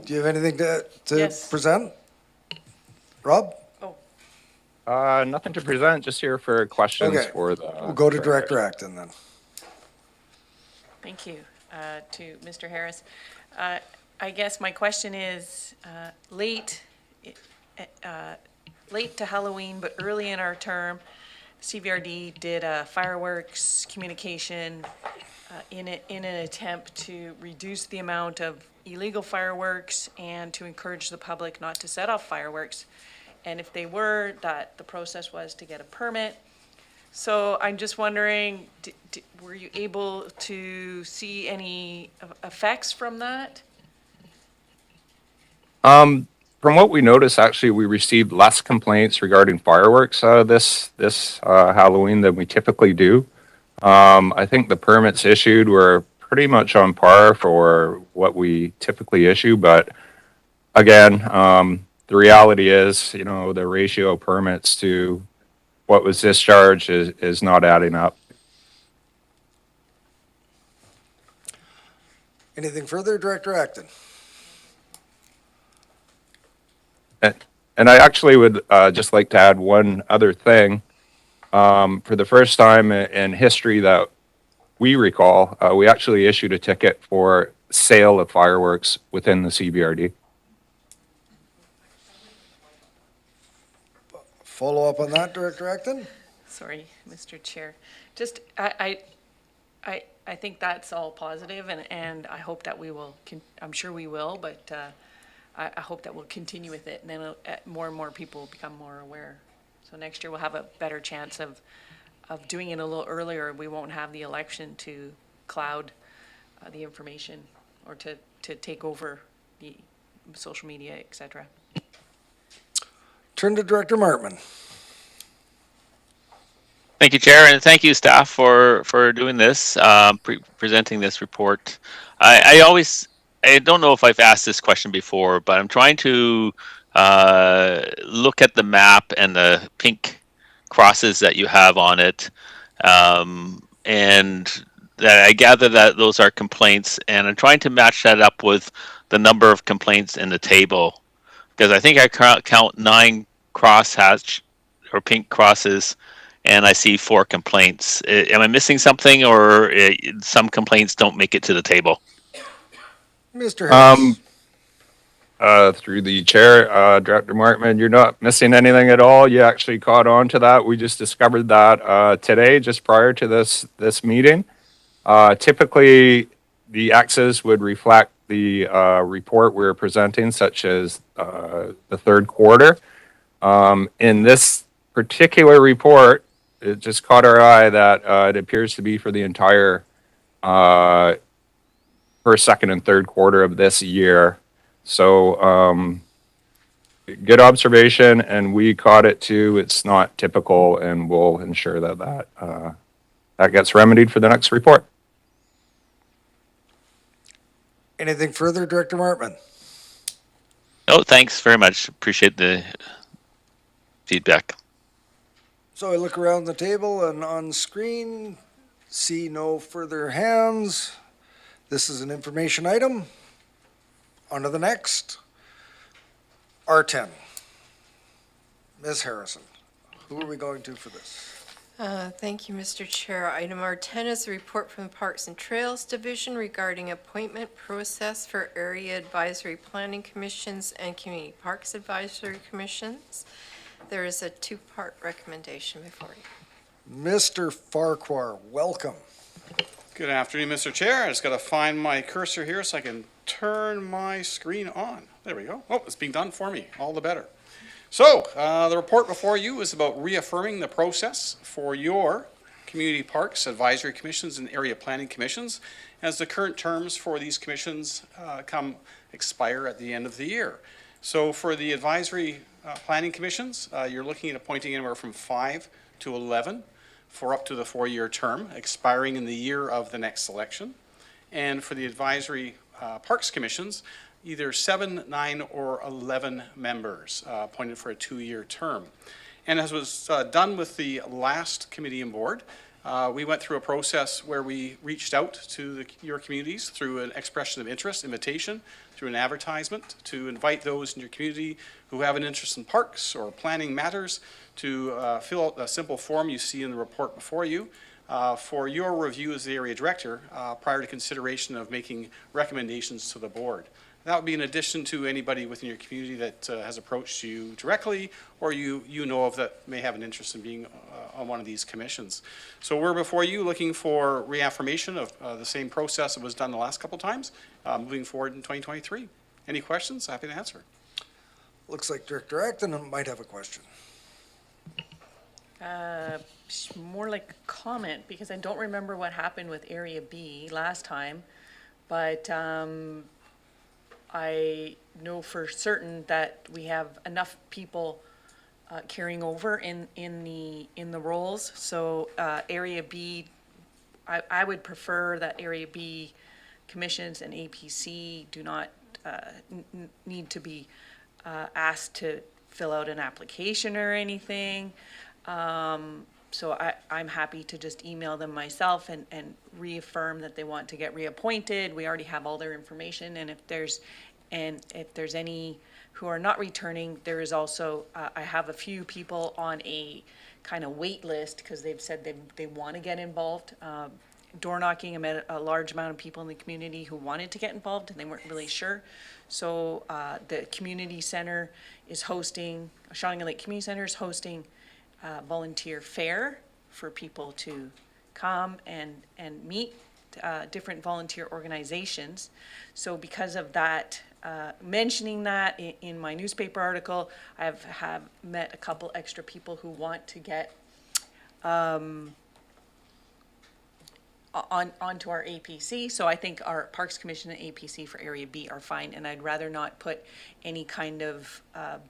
Do you have anything to Yes. present? Rob? Nothing to present, just here for questions Okay. for the. We'll go to Director Acton then. Thank you to Mr. Harris. I guess my question is, late to Halloween, but early in our term, CVRD did a fireworks communication in an attempt to reduce the amount of illegal fireworks and to encourage the public not to set off fireworks. And if they were, that the process was to get a permit. So I'm just wondering, were you able to see any effects from that? From what we noticed, actually, we received less complaints regarding fireworks this Halloween than we typically do. I think the permits issued were pretty much on par for what we typically issue, but again, the reality is, the ratio of permits to what was discharged is not adding up. Anything further, Director Acton? And I actually would just like to add one other thing. For the first time in history that we recall, we actually issued a ticket for sale of fireworks within the CBRD. Follow up on that, Director Acton? Sorry, Mr. Chair. Just, I think that's all positive, and I hope that we will, I'm sure we will, but I hope that we'll continue with it, and then more and more people will become more aware. So next year we'll have a better chance of doing it a little earlier. We won't have the election to cloud the information or to take over the social media, et cetera. Turn to Director Martman. Thank you, Chair, and thank you, staff, for doing this, presenting this report. I don't know if I've asked this question before, but I'm trying to look at the map and the pink crosses that you have on it, and that I gather that those are complaints, and I'm trying to match that up with the number of complaints in the table, because I think I count 9 crosshatch or pink crosses and I see 4 complaints. Am I missing something, or some complaints don't make it to the table? Mr. Harris. Through the chair, Director Markman, you're not missing anything at all. You actually caught on to that. We just discovered that today, just prior to this meeting. Typically, the X's would reflect the report we're presenting, such as the third quarter. In this particular report, it just caught our eye that it appears to be for the entire first, second, and third quarter of this year. So, good observation, and we caught it too. It's not typical, and we'll ensure that gets remedied for the next report. Anything further, Director Martman? Oh, thanks very much. Appreciate the feedback. So I look around the table and on screen, see no further hands. This is an information item. On to the next. R10. Ms. Harrison, who are we going to for this? Thank you, Mr. Chair. Item R10 is a report from the Parks and Trails Division regarding appointment process for area advisory planning commissions and community parks advisory commissions. There is a 2-part recommendation before you. Mr. Farquhar, welcome. Good afternoon, Mr. Chair. I just got to find my cursor here so I can turn my screen on. There we go. Oh, it's being done for me. All the better. So, the report before you is about reaffirming the process for your community parks, advisory commissions, and area planning commissions, as the current terms for these commissions expire at the end of the year. So, for the advisory planning commissions, you're looking at appointing anywhere from 5 to 11 for up to the 4-year term, expiring in the year of the next election. And for the advisory parks commissions, either 7, 9, or 11 members appointed for a 2-year term. And as was done with the last committee and board, we went through a process where we reached out to your communities through an expression of interest, invitation, through an advertisement, to invite those in your community who have an interest in parks or planning matters to fill out a simple form you see in the report before you for your review as the area director prior to consideration of making recommendations to the board. That would be in addition to anybody within your community that has approached you directly or you know of that may have an interest in being on one of these commissions. So we're before you looking for reaffirmation of the same process that was done the last couple times, moving forward in 2023. Any questions? Happy to answer. Looks like Director Acton might have a question. More like a comment, because I don't remember what happened with Area B last time, but I know for certain that we have enough people carrying over in the roles. So Area B, I would prefer that Area B commissions and APC do not need to be asked to fill out an application or anything. So I'm happy to just email them myself and reaffirm that they want to get reappointed. We already have all their information, and if there's any who are not returning, there is also, I have a few people on a kind of wait list because they've said they want to get involved. Door knocking, I met a large amount of people in the community who wanted to get involved and they weren't really sure. So the community center is hosting, Shawnigan Lake Community Center is hosting volunteer fair for people to come and meet different volunteer organizations. So because of that, mentioning that in my newspaper article, I have met a couple extra people who want to get onto our APC. So I think our Parks Commission and APC for Area B are fine, and I'd rather not put any kind of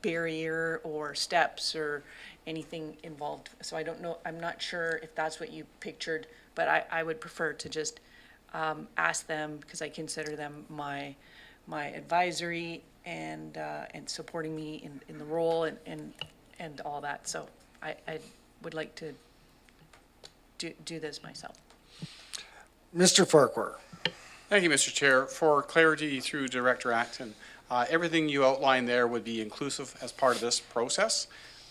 barrier or steps or anything involved. So I don't know, I'm not sure if that's what you pictured, but I would prefer to just ask them, because I consider them my advisory and supporting me in the role and all that. So I would like to do this myself. Mr. Farquhar. Thank you, Mr. Chair. For clarity through Director Acton, everything you outlined there would be inclusive as part of this process.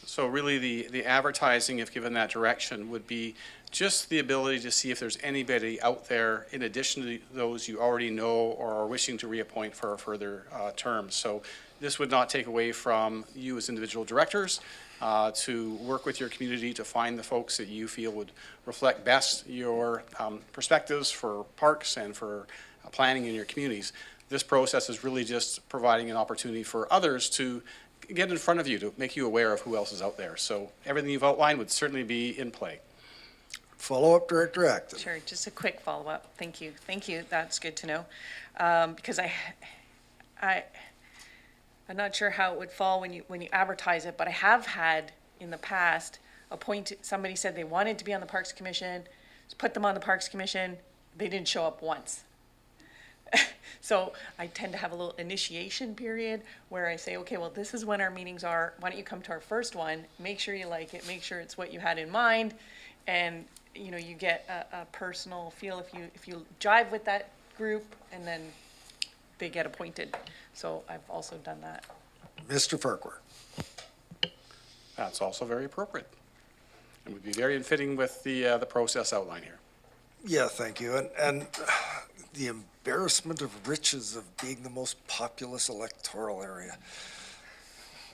So really, the advertising, if given that direction, would be just the ability to see if there's anybody out there in addition to those you already know or are wishing to reappoint for a further term. So this would not take away from you as individual directors to work with your community to find the folks that you feel would reflect best your perspectives for parks and for planning in your communities. This process is really just providing an opportunity for others to get in front of you, to make you aware of who else is out there. So everything you've outlined would certainly be in play. Follow-up, Director Acton. Sure, just a quick follow-up. Thank you. Thank you. That's good to know. Because I'm not sure how it would fall when you advertise it, but I have had in the past somebody said they wanted to be on the Parks Commission, put them on the Parks Commission, they didn't show up once. So I tend to have a little initiation period where I say, okay, well, this is when our meetings are. Why don't you come to our first one? Make sure you like it. Make sure it's what you had in mind. And, you know, you get a personal feel if you jive with that group, and then they get appointed. So I've also done that. Mr. Farquhar. That's also very appropriate and would be very in fitting with the process outline here. Yeah, thank you. And the embarrassment of riches of being the most populous electoral area.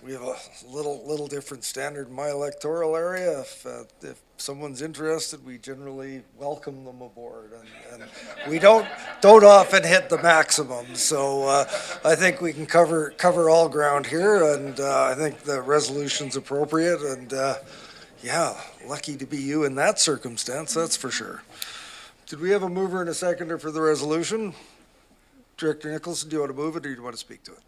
We have a little different standard in my electoral area. If someone's interested, we generally welcome them aboard, and we don't often hit the maximum. So I think we can cover all ground here, and I think the resolution's appropriate. And yeah, lucky to be you in that circumstance, that's for sure. Did we have a mover and a seconder for the resolution? Director Nicholson, do you want to move it, or do you want to speak to it?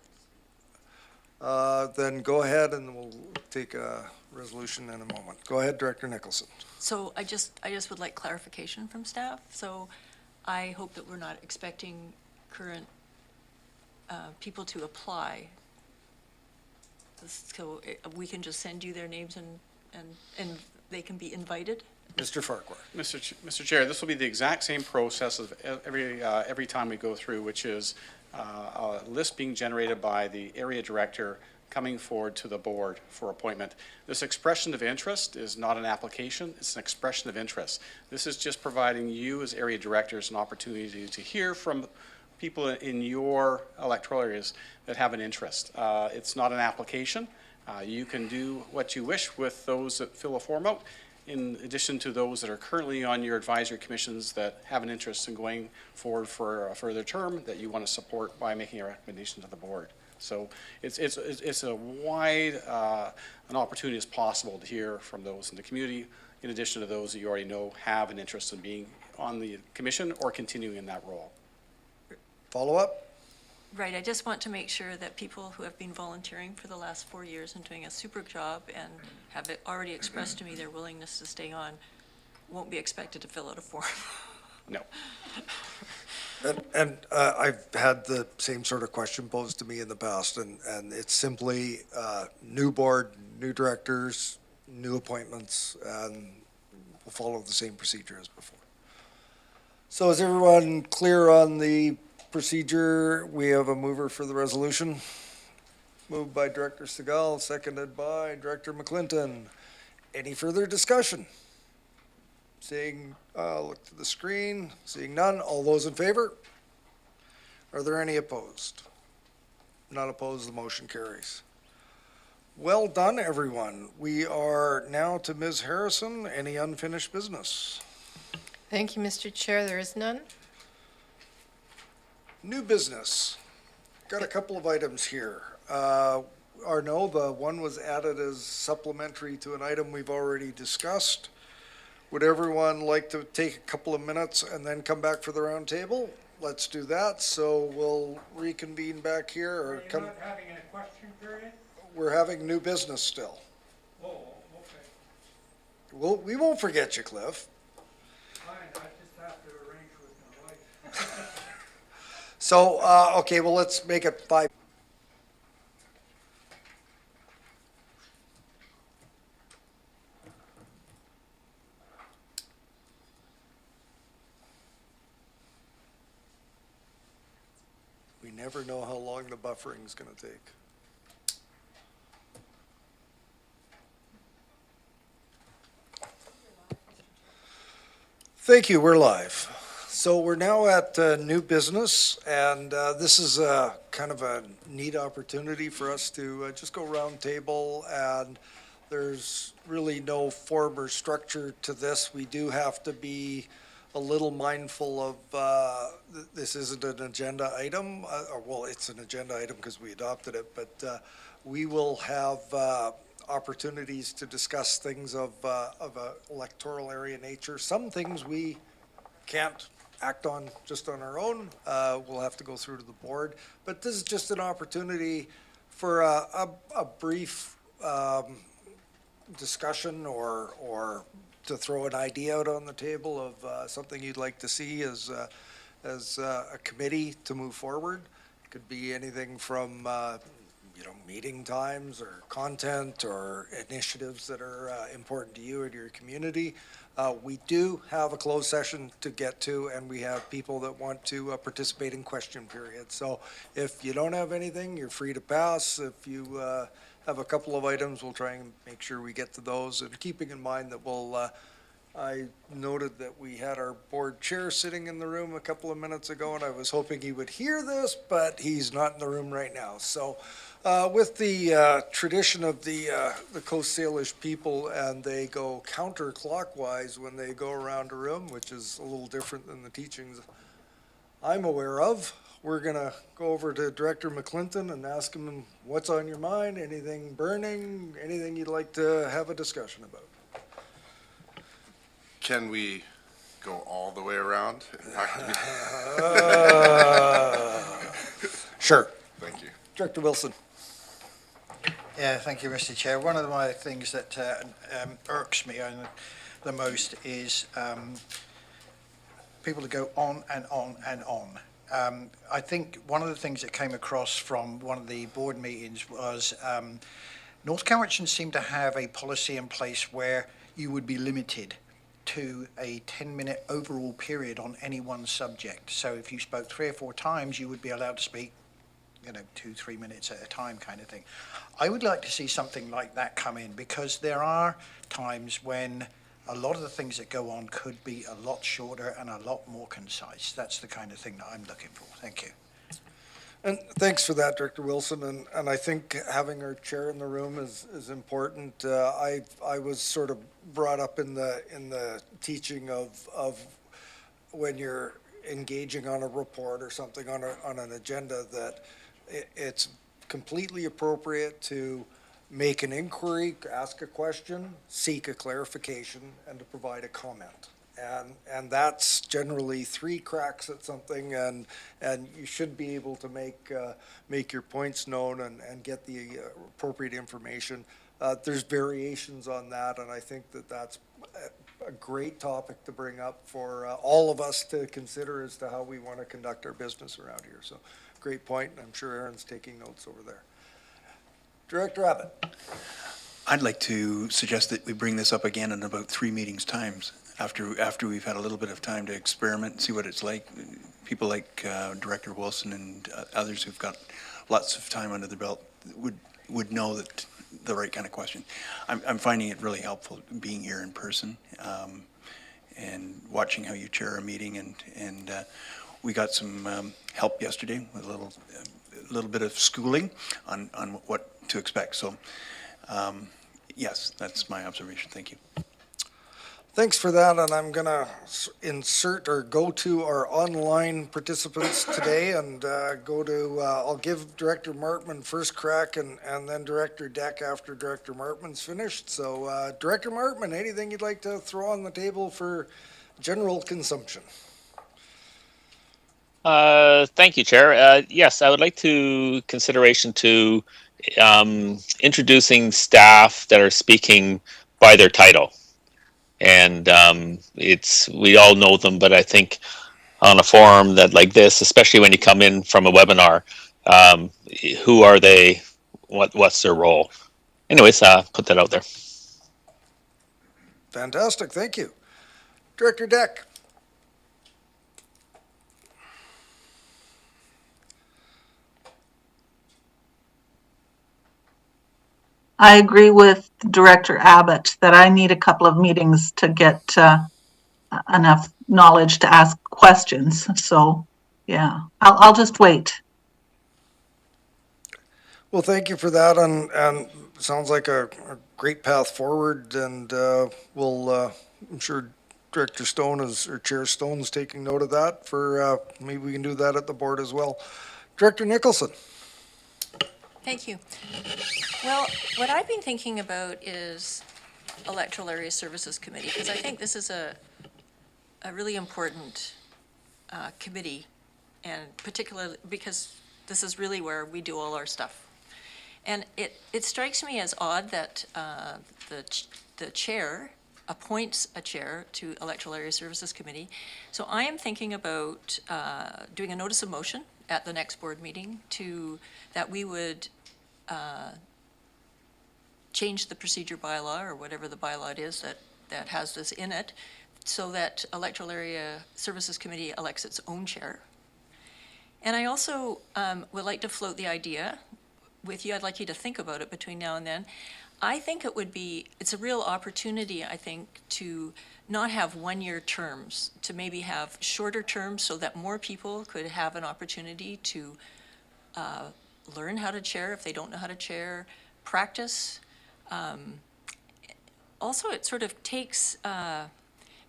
Then go ahead, and we'll take a resolution in a moment. Go ahead, Director Nicholson. So I just would like clarification from staff. So I hope that we're not expecting current people to apply. So we can just send you their names and they can be invited? Mr. Farquhar. Mr. Chair, this will be the exact same process of every time we go through, which is a list being generated by the area director coming forward to the board for appointment. This expression of interest is not an application, it's an expression of interest. This is just providing you as area directors an opportunity to hear from people in your electoral areas that have an interest. It's not an application. You can do what you wish with those that fill a form out, in addition to those that are currently on your advisory commissions that have an interest in going forward for a further term that you want to support by making a recommendation to the board. So it's a wide an opportunity as possible to hear from those in the community, in addition to those that you already know have an interest in being on the commission or continuing in that role. Follow up? Right, I just want to make sure that people who have been volunteering for the last 4 years and doing a super job and have already expressed to me their willingness to stay on won't be expected to fill out a form. No. And I've had the same sort of question posed to me in the past, and it's simply new board, new directors, new appointments, and we'll follow the same procedure as before. So is everyone clear on the procedure? We have a mover for the resolution. Moved by Director Segal, seconded by Director McClinton. Any further discussion? Seeing, look to the screen, seeing none. All those in favor? Are there any opposed? Not opposed, the motion carries. Well done, everyone. We are now to Ms. Harrison. Any unfinished business? Thank you, Mr. Chair. There is none. New business. Got a couple of items here. The one was added as supplementary to an item we've already discussed. Would everyone like to take a couple of minutes and then come back for the round table? Let's do that. So we'll reconvene back here. Or Are you not having a question period? We're having new business still. Oh, okay. We won't forget you, Cliff. Fine, I just have to arrange with my wife. So, okay, well, let's make it 5. We never know how long the buffering is going to take. Thank you, we're live. So we're now at new business, and this is kind of a neat opportunity for us to just go round table, and there's really no form or structure to this. We do have to be a little mindful of, this isn't an agenda item, or well, it's an agenda item because we adopted it, but we will have opportunities to discuss things of a electoral area nature. Some things we can't act on just on our own. We'll have to go through to the board. But this is just an opportunity for a brief discussion or to throw an idea out on the table of something you'd like to see as a committee to move forward. It could be anything from meeting times or content or initiatives that are important to you and your community. We do have a closed session to get to, and we have people that want to participate in question period. So if you don't have anything, you're free to pass. If you have a couple of items, we'll try and make sure we get to those. And keeping in mind that I noted that we had our board chair sitting in the room a couple of minutes ago, and I was hoping he would hear this, but he's not in the room right now. So with the tradition of the Coast Salish people, and they go counterclockwise when they go around a room, which is a little different than the teachings I'm aware of. We're going to go over to Director McClinton and ask him what's on your mind, anything burning, anything you'd like to have a discussion about. Can we go all the way around? Sure. Thank you. Director Wilson. Yeah, thank you, Mr. Chair. One of my things that irks me the most is people that go on and on and on. I think one of the things that came across from one of the board meetings was North Cowichan seemed to have a policy in place where you would be limited to a 10-minute overall period on any one subject. So if you spoke 3 or 4 times, you would be allowed to speak 2-3 minutes at a time kind of thing. I would like to see something like that come in, because there are times when a lot of the things that go on could be a lot shorter and a lot more concise. That's the kind of thing that I'm looking for. Thank you. And thanks for that, Director Wilson. And I think having our chair in the room is important. I was sort of brought up in the teaching of when you're engaging on a report or something on an agenda, that it's completely appropriate to make an inquiry, ask a question, seek a clarification, and to provide a comment. And that's generally 3 cracks at something, and you should be able to make your points known and get the appropriate information. There's variations on that, and I think that that's a great topic to bring up for all of us to consider as to how we want to conduct our business around here. So great point, and I'm sure Aaron's taking notes over there. Director Abbott. I'd like to suggest that we bring this up again in about 3 meetings times, after we've had a little bit of time to experiment and see what it's like. People like Director Wilson and others who've got lots of time under their belt would know that the right kind of question. I'm finding it really helpful being here in person and watching how you chair a meeting, and we got some help yesterday with a little bit of schooling on what to expect. So yes, that's my observation. Thank you. Thanks for that, and I'm going to insert or go to our online participants today and go to, I'll give Director Martman first crack and then Director Deck after Director Martman's finished. So Director Martman, anything you'd like to throw on the table for general consumption? Thank you, Chair. Yes, I would like to consideration to introducing staff that are speaking by their title. And we all know them, but I think on a forum that like this, especially when you come in from a webinar, who are they? What's their role? Anyways, put that out there. Fantastic, thank you. Director Deck. I agree with Director Abbott that I need a couple of meetings to get enough knowledge to ask questions. So, yeah, I'll just wait. Well, thank you for that, and sounds like a great path forward, and I'm sure Director Stone or Chair Stone is taking note of that maybe we can do that at the board as well. Director Nicholson. Thank you. Well, what I've been thinking about is Electoral Area Services Committee, because I think this is a really important committee, and particularly because this is really where we do all our stuff. And it strikes me as odd that the chair appoints a chair to Electoral Area Services Committee. So I am thinking about doing a notice of motion at the next board meeting that we would change the procedure bylaw, or whatever the bylaw it is that has this in it, so that Electoral Area Services Committee elects its own chair. And I also would like to float the idea with you. I'd like you to think about it between now and then. I think it's a real opportunity, I think, to not have one-year terms, to maybe have shorter terms so that more people could have an opportunity to learn how to chair if they don't know how to chair, practice. Also, it sort of takes,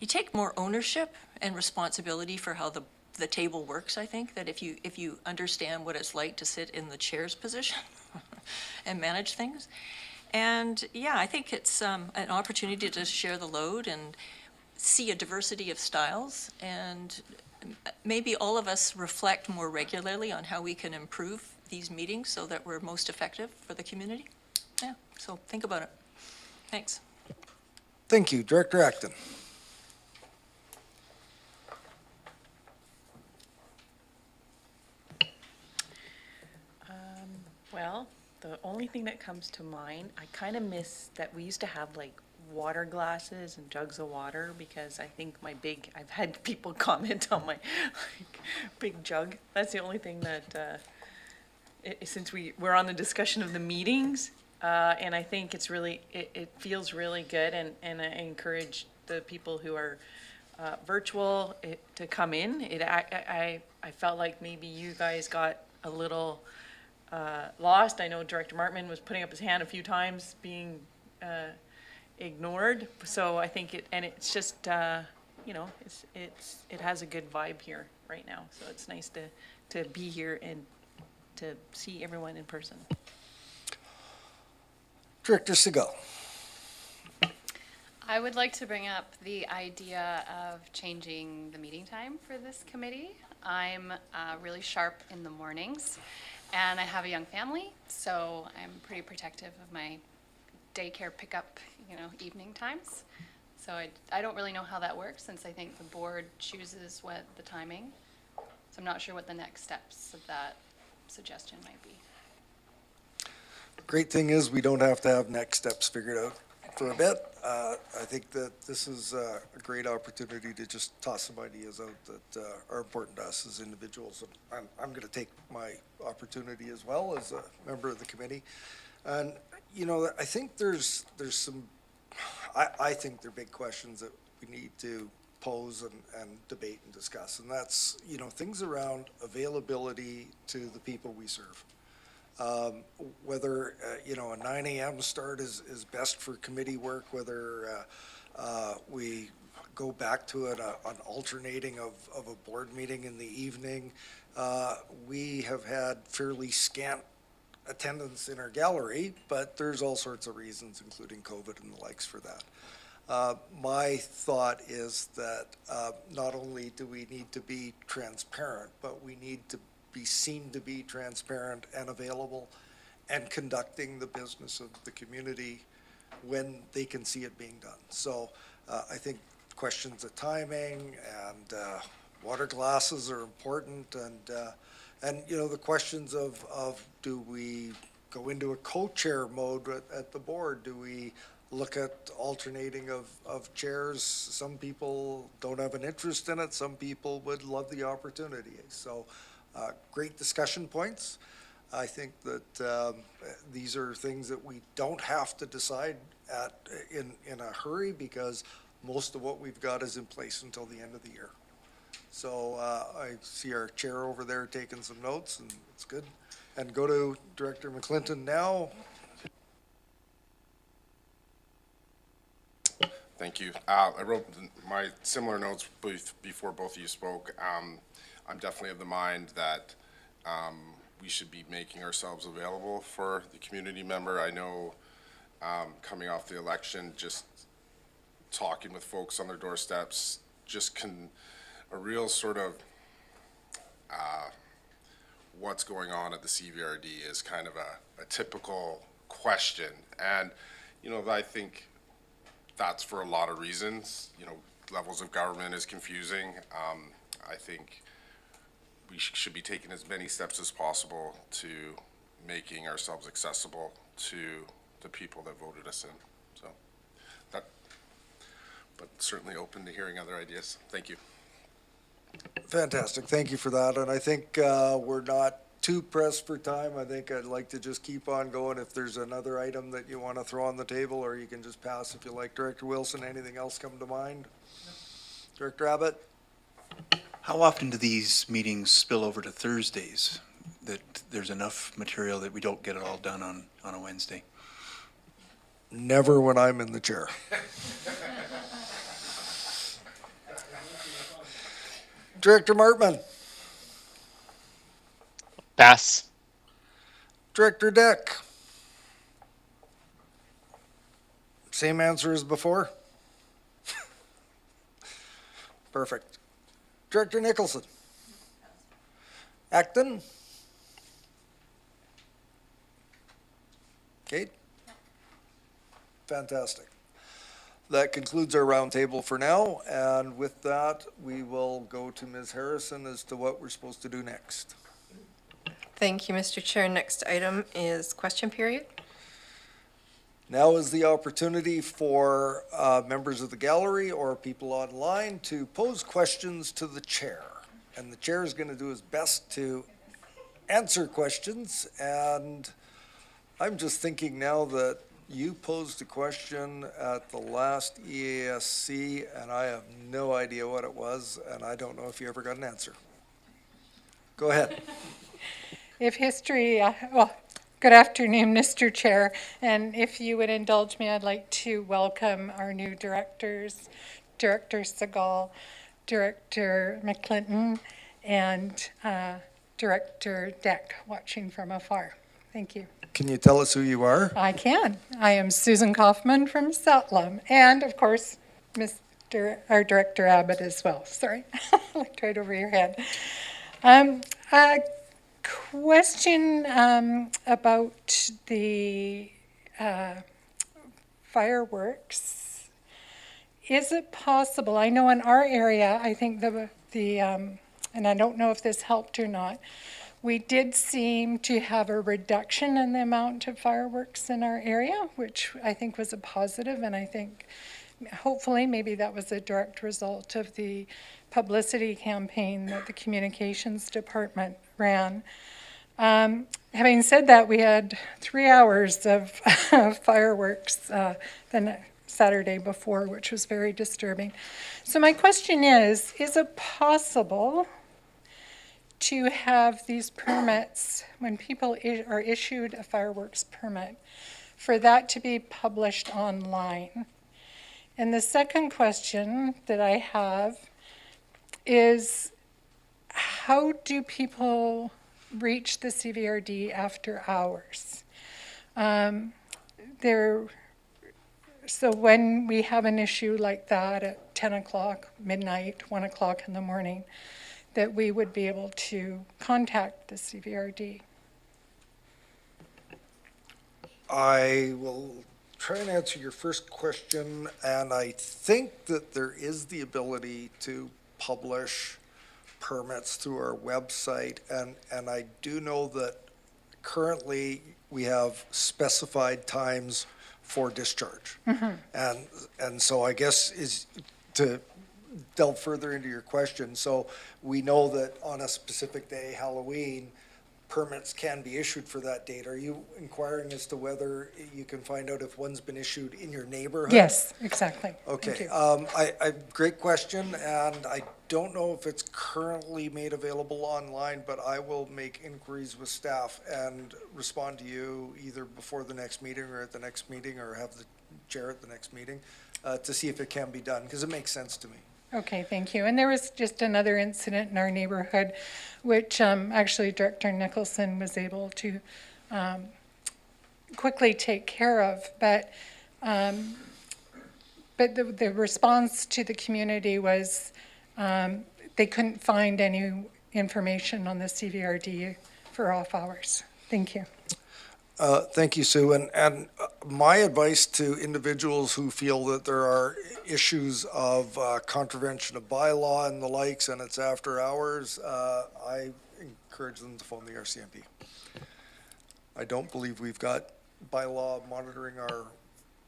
you take more ownership and responsibility for how the table works, I think, that if you understand what it's like to sit in the chair's position and manage things. And yeah, I think it's an opportunity to share the load and see a diversity of styles, and maybe all of us reflect more regularly on how we can improve these meetings so that we're most effective for the community. Yeah, so think about it. Thanks. Thank you. Director Acton. Well, the only thing that comes to mind, I kind of miss that we used to have like water glasses and jugs of water, because I think I've had people comment on my like, big jug. That's the only thing that, since we're on the discussion of the meetings, and I think it feels really good, and I encourage the people who are virtual to come in. I felt like maybe you guys got a little lost. I know Director Martman was putting up his hand a few times, being ignored. So I think it's just, it has a good vibe here right now. So it's nice to be here and to see everyone in person. Director Segal. I would like to bring up the idea of changing the meeting time for this committee. I'm really sharp in the mornings, and I have a young family, so I'm pretty protective of my daycare pickup, evening times. So I don't really know how that works, since I think the board chooses what the timing. So I'm not sure what the next steps of that suggestion might be. Great thing is we don't have to have next steps figured out for a bit. I think that this is a great opportunity to just toss some ideas out that are important to us as individuals. And I'm going to take my opportunity as well as a member of the committee. And, I think there's some, I think there are big questions that we need to pose and debate and discuss. And that's, things around availability to the people we serve. Whether, a 9 a.m. start is best for committee work, whether we go back to an alternating of a board meeting in the evening. We have had fairly scant attendance in our gallery, but there's all sorts of reasons, including COVID and the likes for that. My thought is that not only do we need to be transparent, but we need to be seen to be transparent and available and conducting the business of the community when they can see it being done. So I think questions of timing and water glasses are important, and the questions of do we go into a co-chair mode at the board? Do we look at alternating of chairs? Some people don't have an interest in it. Some people would love the opportunity. So great discussion points. I think that these are things that we don't have to decide in a hurry, because Most of what we've got is in place until the end of the year. So I see our chair over there taking some notes, and it's good. And go to Director McClinton now. Thank you. I wrote my similar notes before both of you spoke. I'm definitely of the mind that we should be making ourselves available for the community member. I know coming off the election, just talking with folks on their doorsteps, a real sort of what's going on at the CVRD is kind of a typical question. And, you know, I think that's for a lot of reasons. You know, levels of government is confusing. I think we should be taking as many steps as possible to making ourselves accessible to the people that voted us in. So that, but certainly open to hearing other ideas. Thank you. Fantastic. Thank you for that. And I think we're not too pressed for time. I think I'd like to just keep on going. If there's another item that you want to throw on the table, or you can just pass if you like. Director Wilson, anything else come to mind? Director Abbott? How often do these meetings spill over to Thursdays, that there's enough material that we don't get it all done on a Wednesday? Never when I'm in the chair. Director Martman? Pass. Director Deck? Same answer as before? Perfect. Director Nicholson? Acton? Kate? Fantastic. That concludes our roundtable for now, and with that, we will go to Ms. Harrison as to what we're supposed to do next. Thank you, Mr. Chair. Next item is question period. Now is the opportunity for members of the gallery or people online to pose questions to the chair. And the chair is going to do his best to answer questions. And I'm just thinking now that you posed a question at the last EASC, and I have no idea what it was, and I don't know if you ever got an answer. Go ahead. If history, well, good afternoon, Mr. Chair, and if you would indulge me, I'd like to welcome our new directors, Director Segal, Director McClinton, and Director Deck, watching from afar. Thank you. Can you tell us who you are? I can. I am Susan Kaufman from Satlam, and of course, our Director Abbott as well. Sorry, looked right over your head. A question about the fireworks. Is it possible, I know in our area, I think and I don't know if this helped or not, we did seem to have a reduction in the amount of fireworks in our area, which I think was a positive, and I think hopefully maybe that was a direct result of the publicity campaign that the communications department ran. Having said that, we had 3 hours of fireworks the Saturday before, which was very disturbing. So my question is it possible to have these permits, when people are issued a fireworks permit, for that to be published online? And the second question that I have is, how do people reach the CVRD after hours? So when we have an issue like that at 10 o'clock, midnight, 1 o'clock in the morning, that we would be able to contact the CVRD. I will try and answer your first question, and I think that there is the ability to publish permits through our website, and I do know that currently we have specified times for discharge. Mm-hmm. And so I guess is to delve further into your question. So we know that on a specific day, Halloween, permits can be issued for that date. Are you inquiring as to whether you can find out if one's been issued in your neighborhood? Yes, exactly. Thank Okay, you. great question, and I don't know if it's currently made available online, but I will make inquiries with staff and respond to you either before the next meeting or at the next meeting, or have the chair at the next meeting, to see if it can be done, because it makes sense to me. Okay, thank you. And there was just another incident in our neighborhood, which actually Director Nicholson was able to quickly take care of. But the response to the community was they couldn't find any information on the CVRD for off hours. Thank you. Thank you, Sue. And my advice to individuals who feel that there are issues of contravention of bylaw and the likes, and it's after hours, I encourage them to phone the RCMP. I don't believe we've got bylaw monitoring our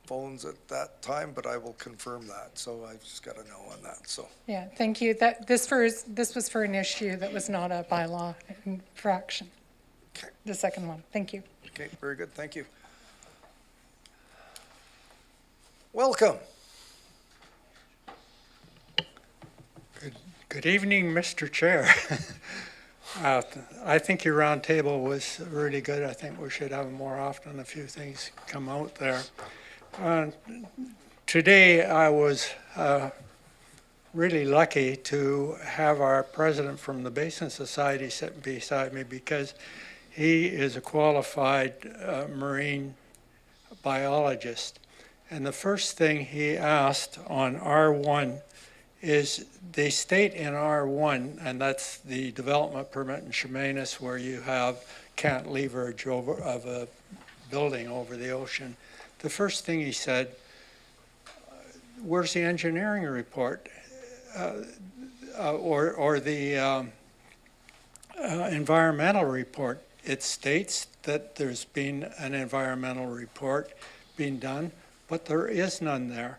phones at that time, but I will confirm that. So I've just got to know on that. So Yeah, thank you. This was for an issue that was not a bylaw infraction. Okay. The second one. Thank you. Okay, very good. Thank you. Welcome. Good evening, Mr. Chair. I think your roundtable was really good. I think we should have more often. A few things come out there. Today, I was really lucky to have our president from the Basin Society sitting beside me, because he is a qualified marine biologist. And the first thing he asked on R1 is, they state in R1, and that's the development permit in Chemainus where you have cantileverage of a building over the ocean. The first thing he said, where's the engineering report? Or the environmental report? It states that there's been an environmental report being done, but there is none there.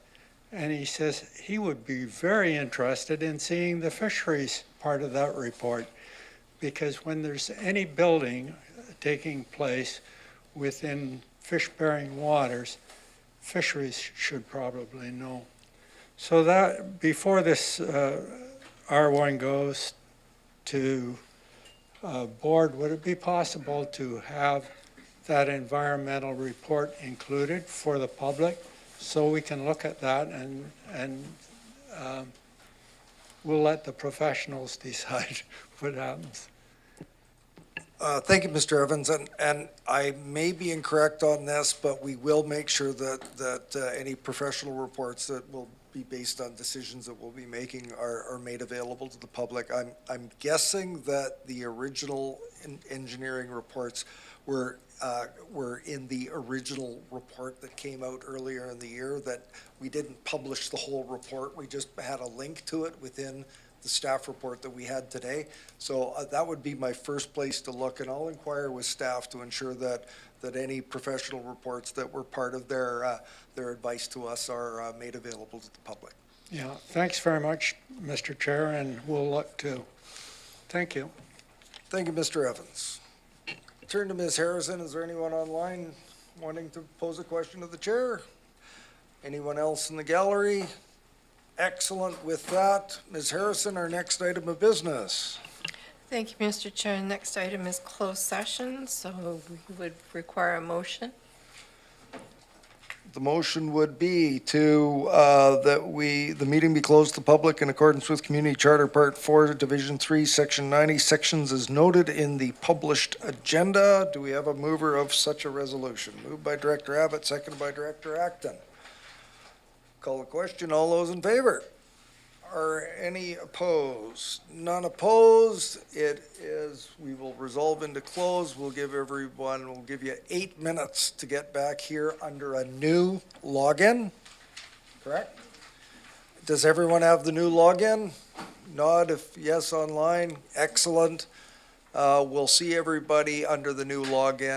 And he says he would be very interested in seeing the fisheries part of that report, because when there's any building taking place within fish-bearing waters, fisheries should probably know. So that, before this R1 goes to board, would it be possible to have that environmental report included for the public, so we can look at that, and we'll let the professionals decide what happens. Thank you, Mr. Evans, and I may be incorrect on this, but we will make sure that any professional reports that will be based on decisions that we'll be making are made available to the public. I'm guessing that the original engineering reports were in the original report that came out earlier in the year, that we didn't publish the whole report. We just had a link to it within the staff report that we had today. So that would be my first place to look, and I'll inquire with staff to ensure that any professional reports that were part of their advice to us are made available to the public. Yeah, thanks very much, Mr. Chair, and we'll look too. Thank you. Thank you, Mr. Evans. Turn to Ms. Harrison. Is there anyone online wanting to pose a question to the chair? Anyone else in the gallery? Excellent. With that, Ms. Harrison, our next item of business. Thank you, Mr. Chair. Next item is closed session, so we would require a motion. The motion would be to, the meeting be closed to the public in accordance with Community Charter Part 4, Division 3, Section 90, sections as noted in the published agenda. Do we have a mover of such a resolution? Moved by Director Abbott, seconded by Director Acton. Call the question. All those in favor? Are any opposed? None opposed. It is, we will resolve into close. We'll give you 8 minutes to get back here under a new login, correct? Does everyone have the new login? Nod if yes online. Excellent. We'll see everybody under the new login.